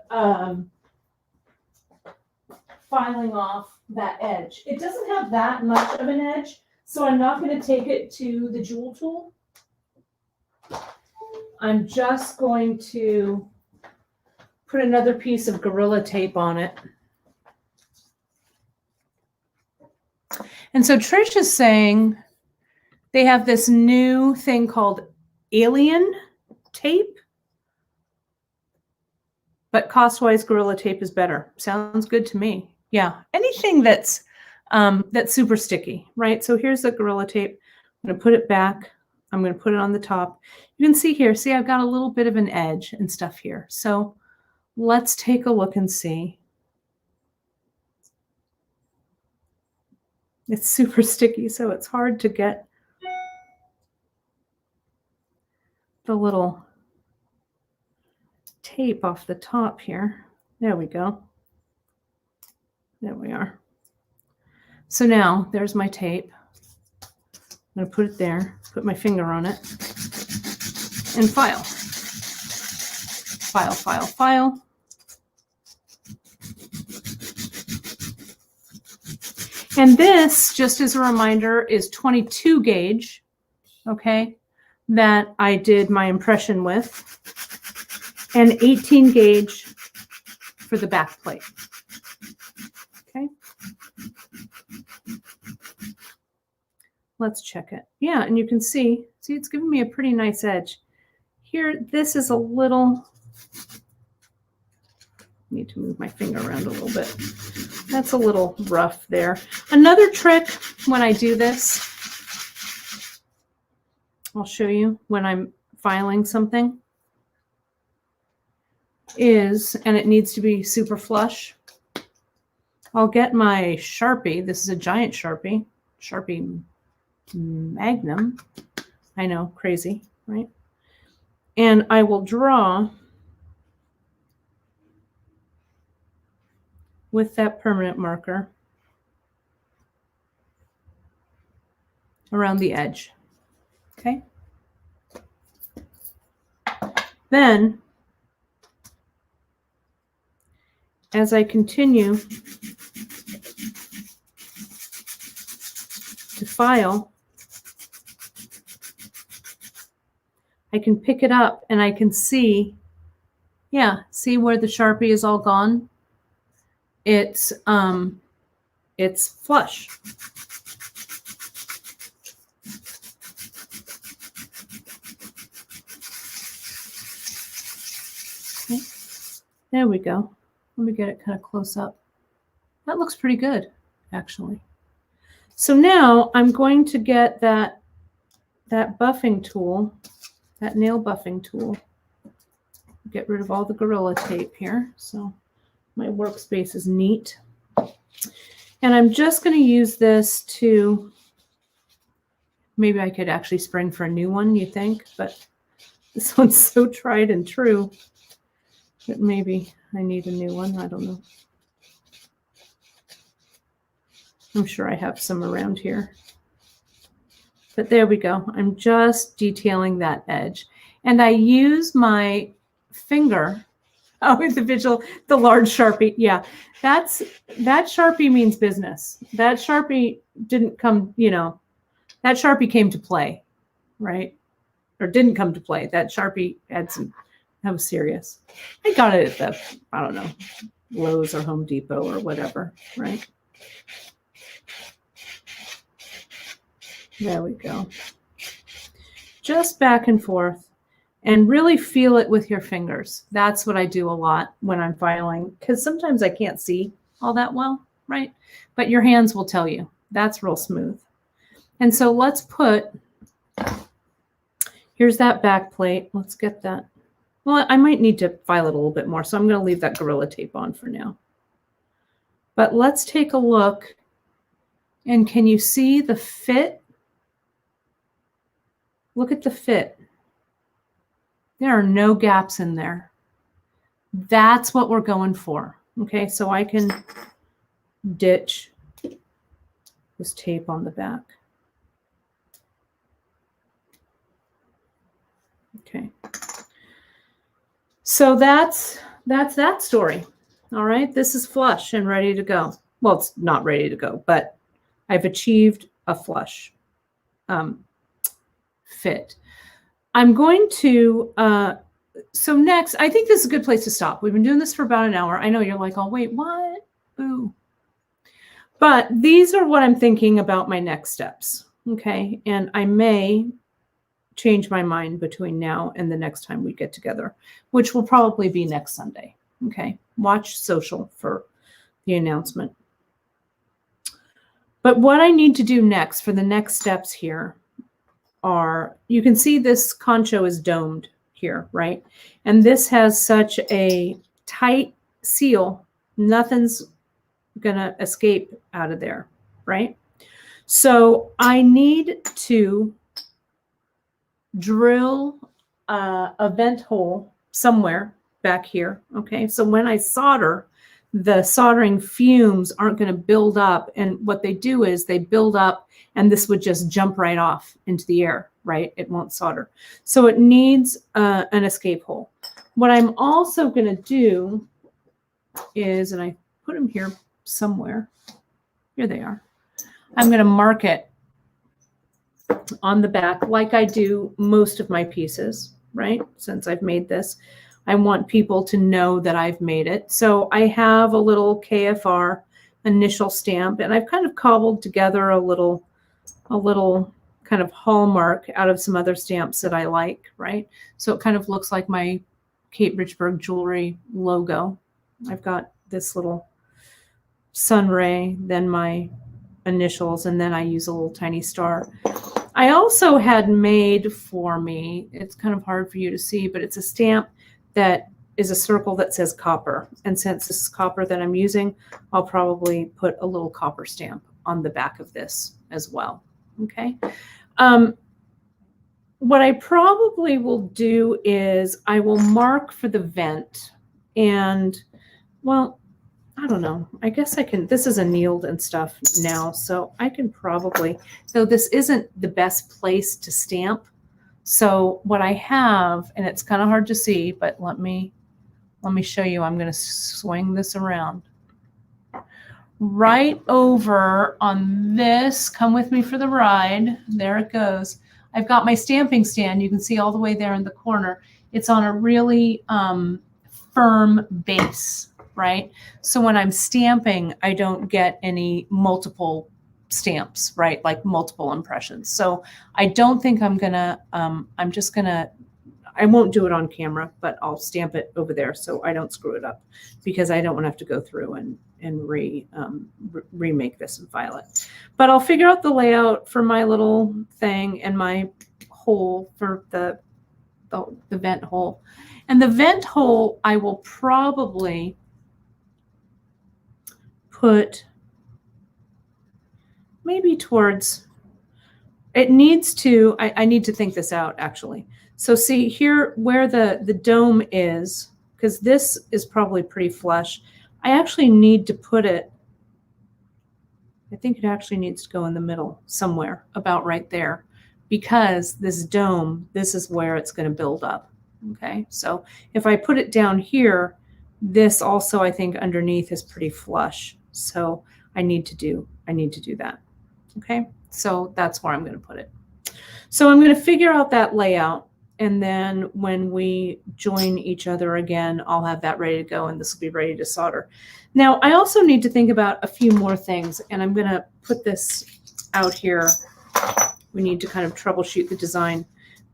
filing off that edge. It doesn't have that much of an edge, so I'm not going to take it to the jewel tool. I'm just going to put another piece of Gorilla Tape on it. And so Trish is saying they have this new thing called Alien Tape, but cost-wise, Gorilla Tape is better. Sounds good to me. Yeah, anything that's super sticky, right? So here's the Gorilla Tape. I'm going to put it back. I'm going to put it on the top. You can see here, see, I've got a little bit of an edge and stuff here. So let's take a look and see. It's super sticky, so it's hard to get the little tape off the top here. There we go. There we are. So now there's my tape. I'm going to put it there, put my finger on it, and file. File, file, file. And this, just as a reminder, is 22 gauge, okay, that I did my impression with, and 18 gauge for the back plate, okay. Let's check it. Yeah, and you can see it's giving me a pretty nice edge. Here, this is a little, need to move my finger around a little bit. That's a little rough there. Another trick when I do this, I'll show you when I'm filing something, is, and it needs to be super flush, I'll get my Sharpie. This is a giant Sharpie, Sharpie Magnum. I know, crazy, right? And I will draw with that permanent marker around the edge. Okay. Then, as I continue to file, I can pick it up and I can see, yeah, see where the Sharpie is all gone? It's flush. Okay. There we go. Let me get it kind of close up. That looks pretty good, actually. So now I'm going to get that buffing tool, that nail buffing tool. Get rid of all the Gorilla Tape here, so my workspace is neat. And I'm just going to use this to, maybe I could actually spring for a new one, you think? But this one's so tried and true that maybe I need a new one. I don't know. I'm sure I have some around here. But there we go. I'm just detailing that edge. And I use my finger. Oh, the large Sharpie. Yeah, that Sharpie means business. That Sharpie didn't come, that Sharpie came to play, right? Or didn't come to play. That Sharpie had some, that was serious. I got it at the, I don't know, Lowe's or Home Depot or whatever, right? There we go. Just back and forth. And really feel it with your fingers. That's what I do a lot when I'm filing, because sometimes I can't see all that well, right? But your hands will tell you. That's real smooth. And so let's put, here's that back plate. Let's get that. Well, I might need to file it a little bit more, so I'm going to leave that Gorilla Tape on for now. But let's take a look. And can you see the fit? Look at the fit. There are no gaps in there. That's what we're going for. Okay, so I can ditch this tape on the back. Okay. So that's that story. All right, this is flush and ready to go. Well, it's not ready to go, but I've achieved a flush fit. I'm going to, so next, I think this is a good place to stop. We've been doing this for about an hour. I know you're like, oh, wait, what? Boo. But these are what I'm thinking about my next steps, okay? And I may change my mind between now and the next time we get together, which will probably be next Sunday, okay? Watch social for the announcement. But what I need to do next for the next steps here are, you can see this concho is domed here, right? And this has such a tight seal, nothing's gonna escape out of there, right? So I need to drill a vent hole somewhere back here, okay? So when I solder, the soldering fumes aren't gonna build up, and what they do is they build up and this would just jump right off into the air, right? It won't solder. So it needs an escape hole. What I'm also going to do is, and I put them here somewhere. Here they are. I'm going to mark it on the back like I do most of my pieces, right? Since I've made this, I want people to know that I've made it. So I have a little KFR initial stamp, and I've kind of cobbled together a little kind of hallmark out of some other stamps that I like, right? So it kind of looks like my Kate Richbourg jewelry logo. I've got this little sun ray, then my initials, and then I use a little tiny star. I also had made for me, it's kind of hard for you to see, but it's a stamp that is a circle that says copper. And since this is copper that I'm using, I'll probably put a little copper stamp on the back of this as well. Okay. What I probably will do is I will mark for the vent, and well, I don't know. I guess I can, this is annealed and stuff now, so I can probably, though this isn't the best place to stamp. So what I have, and it's kind of hard to see, but let me show you. I'm going to swing this around. Right over on this, come with me for the ride. There it goes. I've got my stamping stand. You can see all the way there in the corner. It's on a really firm base, right? So when I'm stamping, I don't get any multiple stamps, right? Like multiple impressions. So I don't think I'm gonna, I'm just gonna, I won't do it on camera, but I'll stamp it over there so I don't screw it up, because I don't want to have to go through and remake this and file it. But I'll figure out the layout for my little thing and my hole for the vent hole. And the vent hole, I will probably put maybe towards, it needs to, I need to think this out actually. So see here where the dome is, because this is probably pretty flush. I actually need to put it, I think it actually needs to go in the middle somewhere about right there, because this dome, this is where it's going to build up. Okay, so if I put it down here, this also I think underneath is pretty flush. So I need to do that. Okay, so that's where I'm going to put it. So I'm going to figure out that layout, and then when we join each other again, I'll have that ready to go, and this will be ready to solder. Now, I also need to think about a few more things, and I'm going to put this out here. We need to kind of troubleshoot the design,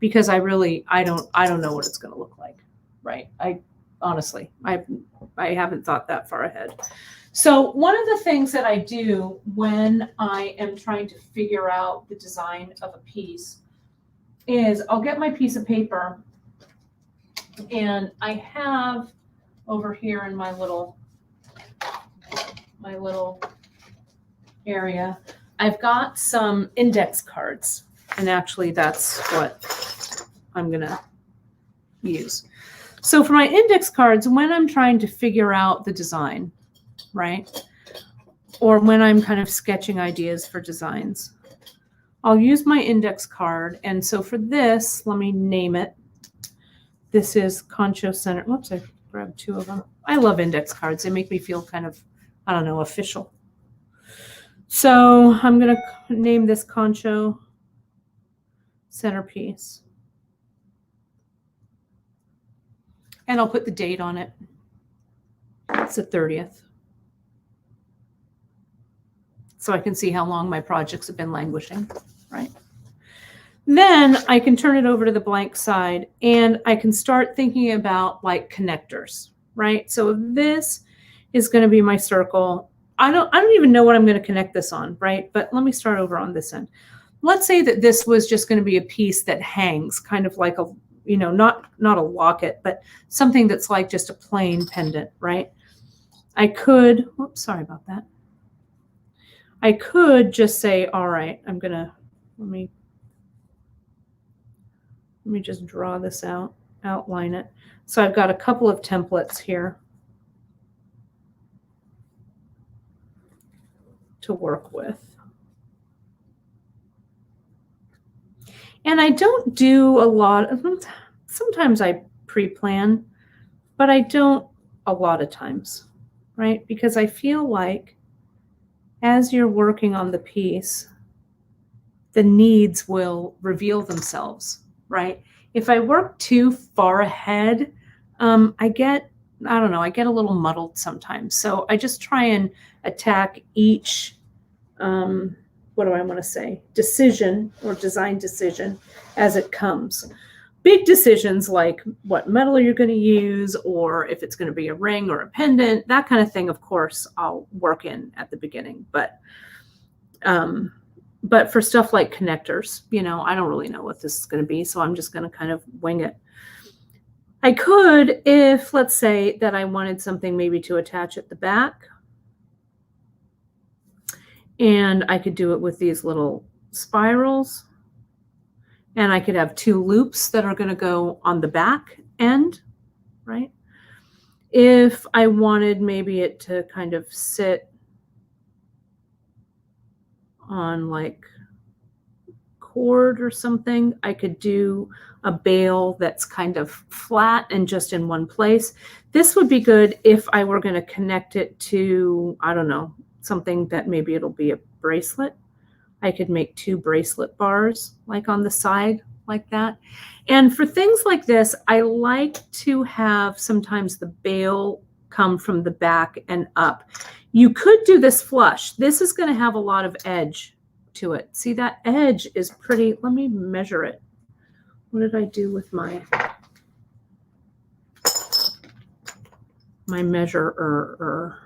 because I don't know what it's going to look like, right? Honestly, I haven't thought that far ahead. So one of the things that I do when I am trying to figure out the design of a piece is I'll get my piece of paper, and I have over here in my little area, I've got some index cards, and actually that's what I'm gonna use. So for my index cards, when I'm trying to figure out the design, right, or when I'm kind of sketching ideas for designs, I'll use my index card. And so for this, let me name it. This is Concho Center. Whoops, I grabbed two of them. I love index cards. They make me feel kind of, I don't know, official. So I'm going to name this Concho Centerpiece. And I'll put the date on it. It's the 30th. So I can see how long my projects have been languishing, right? Then I can turn it over to the blank side, and I can start thinking about like connectors, right? So this is going to be my circle. I don't even know what I'm going to connect this on, right? But let me start over on this end. Let's say that this was just going to be a piece that hangs, kind of like a, you know, not a locket, but something that's like just a plain pendant, right? I could, whoops, sorry about that. I could just say, all right, I'm going to, let me just draw this out, outline it. So I've got a couple of templates here to work with. And I don't do a lot of them. Sometimes I pre-plan, but I don't a lot of times, right? Because I feel like as you're working on the piece, the needs will reveal themselves, right? If I work too far ahead, I get a little muddled sometimes. So I just try and attack each, what do I want to say, decision or design decision as it comes. Big decisions like what metal you're going to use, or if it's going to be a ring or a pendant, that kind of thing, of course, I'll work in at the beginning. But for stuff like connectors, you know, I don't really know what this is going to be, so I'm just going to kind of wing it. I could, if let's say that I wanted something maybe to attach at the back, And I could do it with these little spirals. And I could have 2 loops that are going to go on the back end, right? If I wanted maybe it to kind of sit on like cord or something, I could do a bail that's kind of flat and just in one place. This would be good if I were going to connect it to, I don't know, something that maybe it'll be a bracelet. I could make 2 bracelet bars like on the side like that. And for things like this, I like to have sometimes the bail come from the back and up. You could do this flush. This is going to have a lot of edge to it. See, that edge is pretty. Let me measure it. What did I do with my measurer?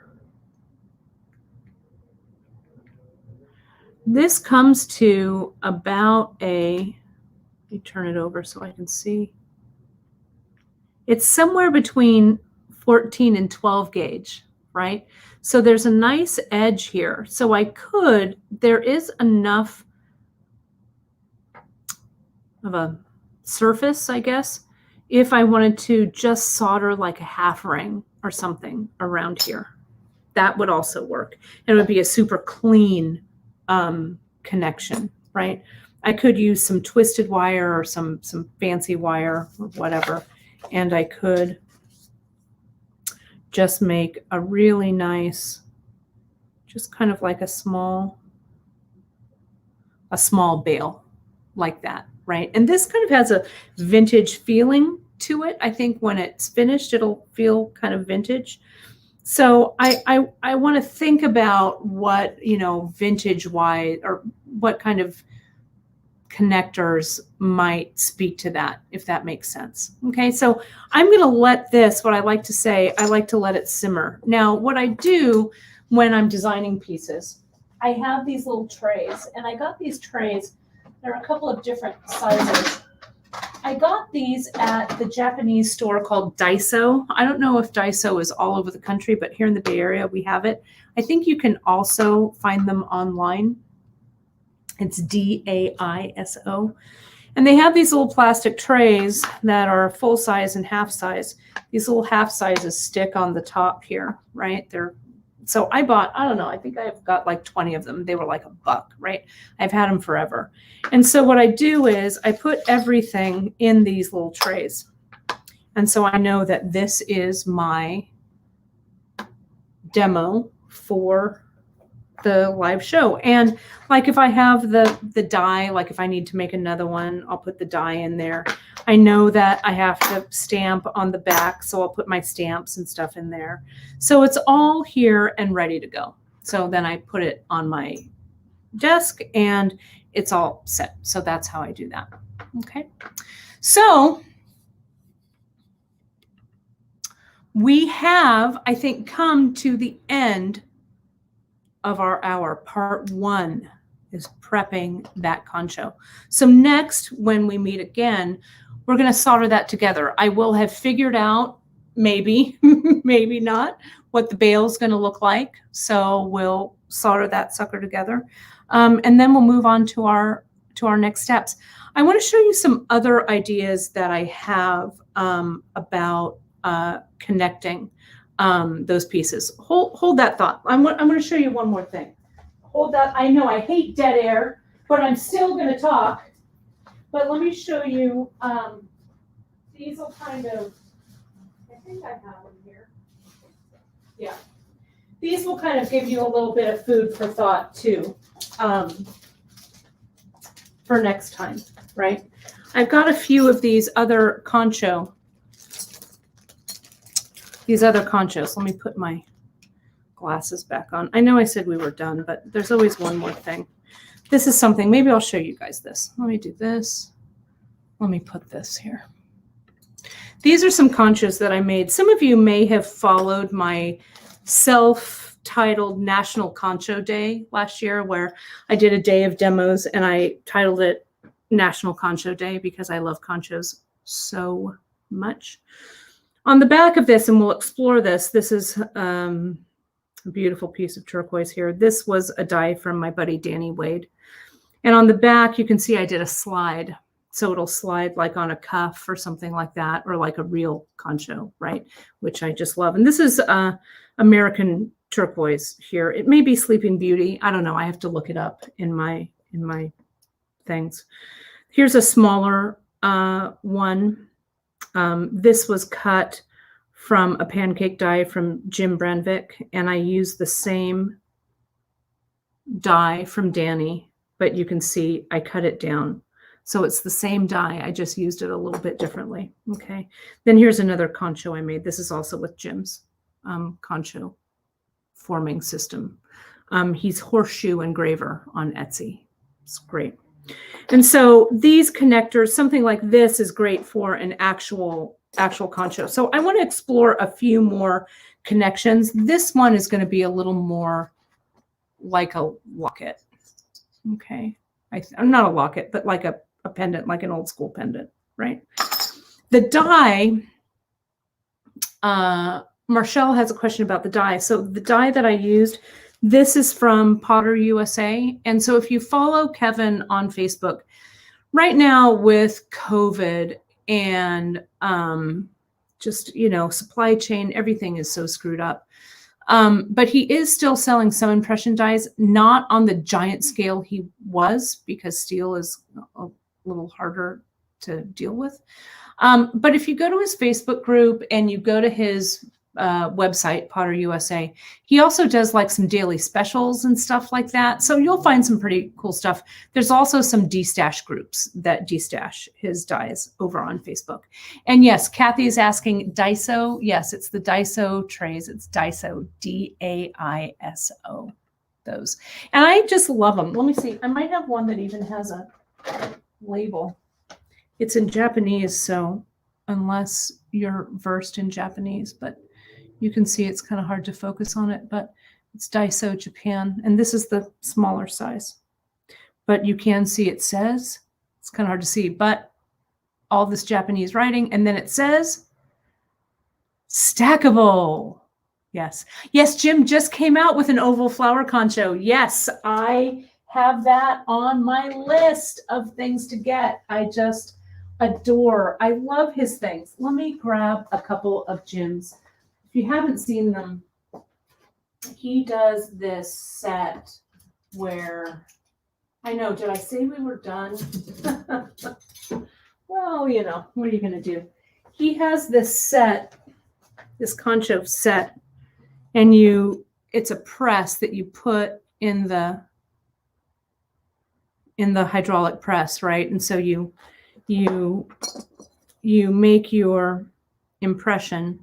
This comes to about a, let me turn it over so I can see. It's somewhere between 14 and 12 gauge, right? So there's a nice edge here. So I could, there is enough of a surface, I guess, if I wanted to just solder like a half ring or something around here. That would also work. And it would be a super clean connection, right? I could use some twisted wire or some fancy wire or whatever, and I could just make a really nice, just kind of like a small bail like that, right? And this kind of has a vintage feeling to it. I think when it's finished, it'll feel kind of vintage. So I want to think about what, you know, vintage wise, or what kind of connectors might speak to that, if that makes sense. Okay, so I'm going to let this, what I like to say, I like to let it simmer. Now, what I do when I'm designing pieces, I have these little trays, and I got these trays. There are a couple of different sizes. I got these at the Japanese store called Daiso. I don't know if Daiso is all over the country, but here in the Bay Area, we have it. I think you can also find them online. It's Daiso. And they have these little plastic trays that are full size and half size. These little half sizes stick on the top here, right? So I bought, I don't know, I think I've got like 20 of them. They were like $1, right? I've had them forever. And so what I do is I put everything in these little trays. And so I know that this is my demo for the live show. And like if I have the die, like if I need to make another one, I'll put the die in there. I know that I have to stamp on the back, so I'll put my stamps and stuff in there. So it's all here and ready to go. So then I put it on my desk and it's all set. So that's how I do that. Okay. So we have, I think, come to the end of our hour. Part 1 is prepping that concho. So next, when we meet again, we're going to solder that together. I will have figured out, maybe, maybe not, what the bail is going to look like. So we'll solder that sucker together. And then we'll move on to our next steps. I want to show you some other ideas that I have about connecting those pieces. Hold that thought. I'm going to show you one more thing. Hold that. I know I hate dead air, but I'm still going to talk. But let me show you. These will kind of, I think I have them here. Yeah. These will kind of give you a little bit of food for thought too, for next time, right? I've got a few of these other conchos. Let me put my glasses back on. I know I said we were done, but there's always one more thing. This is something, maybe I'll show you guys this. Let me do this. Let me put this here. These are some conchos that I made. Some of you may have followed my self-titled National Concho Day last year, where I did a day of demos and I titled it National Concho Day because I love conchos so much. On the back of this, and we'll explore this, this is A beautiful piece of turquoise here. This was a die from my buddy Danny Wade. And on the back, you can see I did a slide. So it'll slide like on a cuff or something like that, or like a real concho, right? Which I just love. And this is American turquoise here. It may be Sleeping Beauty. I don't know. I have to look it up in my things. Here's a smaller one. This was cut from a pancake die from Jim Brandvik, and I used the same die from Danny, but you can see I cut it down. So it's the same die. I just used it a little bit differently. Okay. Then here's another concho I made. This is also with Jim's concho forming system. He's Horseshoe Engraver on Etsy. It's great. And so these connectors, something like this is great for an actual concho. So I want to explore a few more connections. This one is going to be a little more like a locket. Okay. I'm not a locket, but like a pendant, like an old school pendant, right? The die, Marshall has a question about the die. So the die that I used, this is from Potter USA. And so if you follow Kevin on Facebook, right now with COVID and just, you know, supply chain, everything is so screwed up. But he is still selling some impression dies, not on the giant scale he was, because steel is a little harder to deal with. But if you go to his Facebook group and you go to his website, Potter USA, he also does like some daily specials and stuff like that. So you'll find some pretty cool stuff. There's also some destash groups that destash his dies over on Facebook. And yes, Kathy is asking Daiso. Yes, it's the Daiso trays. It's Daiso, D-A-I-S-O, those. And I just love them. Let me see. I might have one that even has a label. It's in Japanese, so unless you're versed in Japanese, but you can see it's kind of hard to focus on it, but it's Daiso Japan, and this is the smaller size. But you can see it says, it's kind of hard to see, but all this Japanese writing, and then it says stackable. Yes. Yes, Jim just came out with an oval flower concho. Yes, I have that on my list of things to get. I just adore. I love his things. Let me grab a couple of Jim's. If you haven't seen them, he does this set where, I know, did I say we were done? Well, you know, what are you going to do? He has this set, this concho set, and it's a press that you put in the hydraulic press, right? And so you make your impression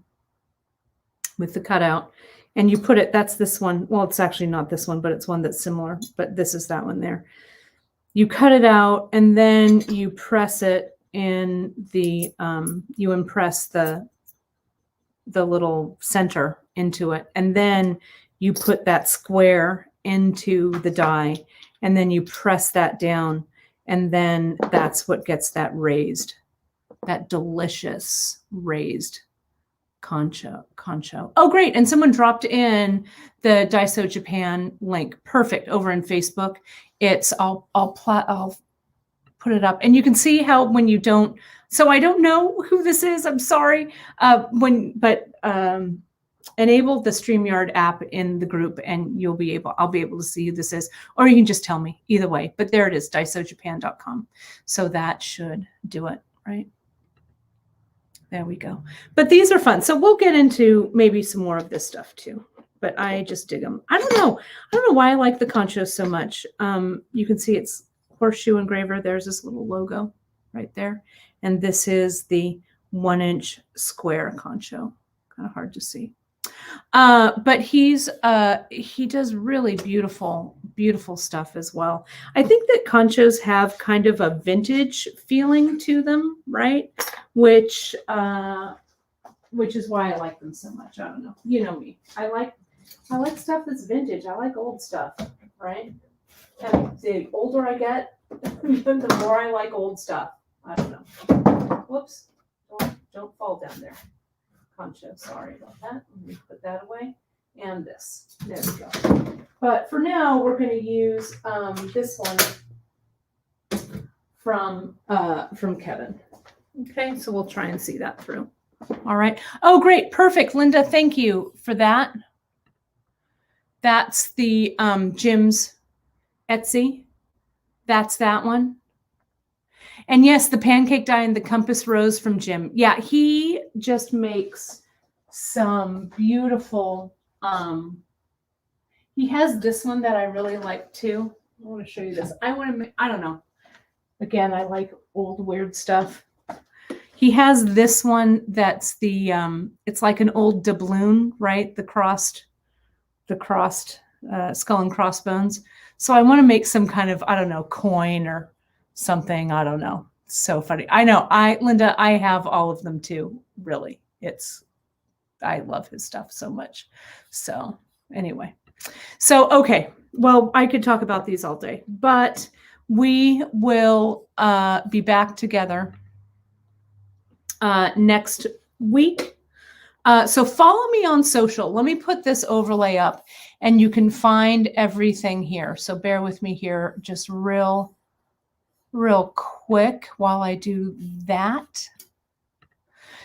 with the cutout and you put it, that's this one. Well, it's actually not this one, but it's one that's similar, but this is that one there. You cut it out and then you press it in the, you impress the little center into it. And then you put that square into the die and then you press that down. And then that's what gets that raised, that delicious raised concho. Oh, great. And someone dropped in the Daiso Japan link. Perfect. Over in Facebook. It's, I'll put it up and you can see how when you don't, so I don't know who this is. I'm sorry. Enable the StreamYard app in the group and I'll be able to see who this is, or you can just tell me either way, but there it is, daisojapan.com. So that should do it, right? There we go. But these are fun. So we'll get into maybe some more of this stuff too, but I just dig them. I don't know why I like the conchos so much. You can see it's Horseshoe Engraver. There's this little logo right there. And this is the 1-inch square concho. Kind of hard to see. But he does really beautiful stuff as well. I think that conchos have kind of a vintage feeling to them, right? Which is why I like them so much. I don't know. You know me. I like stuff that's vintage. I like old stuff, right? And the older I get, the more I like old stuff. I don't know. Whoops. Don't fall down there. Concho. Sorry about that. Let me put that away. and this. There we go. But for now, we're going to use this one from Kevin. Okay, so we'll try and see that through. All right. Oh, great. Perfect. Linda, thank you for that. That's the Jim's Etsy. That's that one. And yes, the pancake die and the compass rose from Jim. Yeah, he just makes some beautiful, he has this one that I really like too. I want to show you this. I don't know. Again, I like old weird stuff. He has this one that's the, it's like an old doubloon, right? The crossed skull and crossbones. So I want to make some kind of, I don't know, coin or something. I don't know. It's so funny. I know. Linda, I have all of them too. Really. I love his stuff so much. So anyway. So, okay. Well, I could talk about these all day, but we will be back together next week. So follow me on social. Let me put this overlay up and you can find everything here. So bear with me here just real quick while I do that.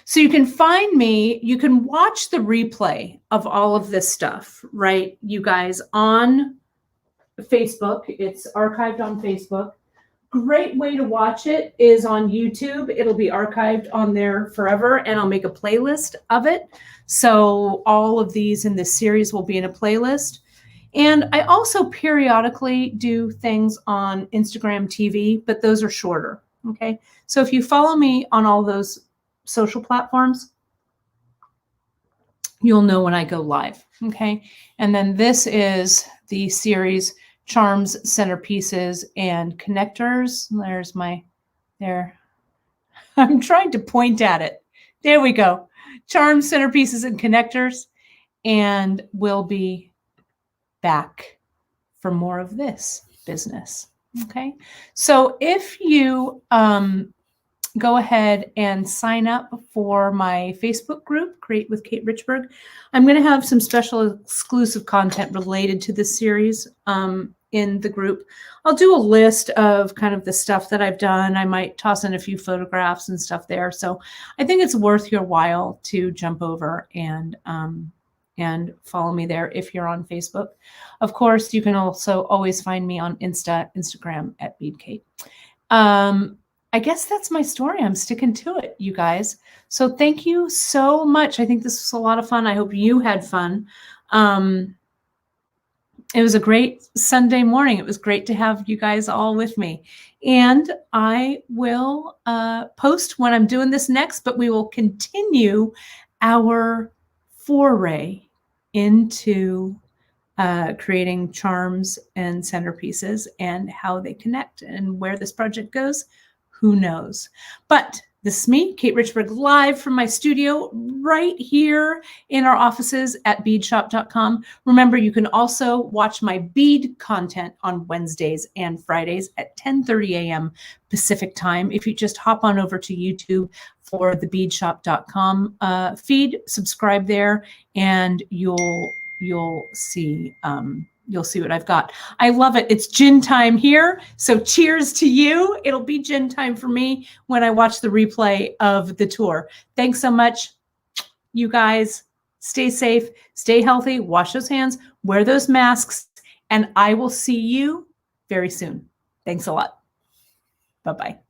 So you can find me, you can watch the replay of all of this stuff, right? You guys on Facebook, it's archived on Facebook. Great way to watch it is on YouTube. It'll be archived on there forever, and I'll make a playlist of it. So all of these in this series will be in a playlist. And I also periodically do things on Instagram TV, but those are shorter, okay? So if you follow me on all those social platforms, you'll know when I go live, okay? And then this is the series Charms, Centerpieces, and Connectors. There's there. I'm trying to point at it. There we go. Charms, Centerpieces, and Connectors. And we'll be back for more of this business. Okay. So if you go ahead and sign up for my Facebook group, Create with Kate Richbourg, I'm going to have some special exclusive content related to this series in the group. I'll do a list of kind of the stuff that I've done. I might toss in a few photographs and stuff there. So I think it's worth your while to jump over and follow me there if you're on Facebook. Of course, you can also always find me on Instagram at BeadKate. I guess that's my story. I'm sticking to it, you guys. So thank you so much. I think this was a lot of fun. I hope you had fun. It was a great Sunday morning. It was great to have you guys all with me. And I will post when I'm doing this next, but we will continue our foray into creating charms and centerpieces and how they connect, and where this project goes, who knows. But this is me, Kate Richbourg, live from my studio right here in our offices at beadshop.com. Remember, you can also watch my bead content on Wednesdays and Fridays at 10:30 a.m. Pacific time. If you just hop on over to YouTube for the beadshop.com feed, subscribe there, and you'll see what I've got. I love it. It's gin time here. So cheers to you. It'll be gin time for me when I watch the replay of the tour. Thanks so much, you guys. Stay safe, stay healthy, wash those hands, wear those masks, and I will see you very soon. Thanks a lot. Bye-bye.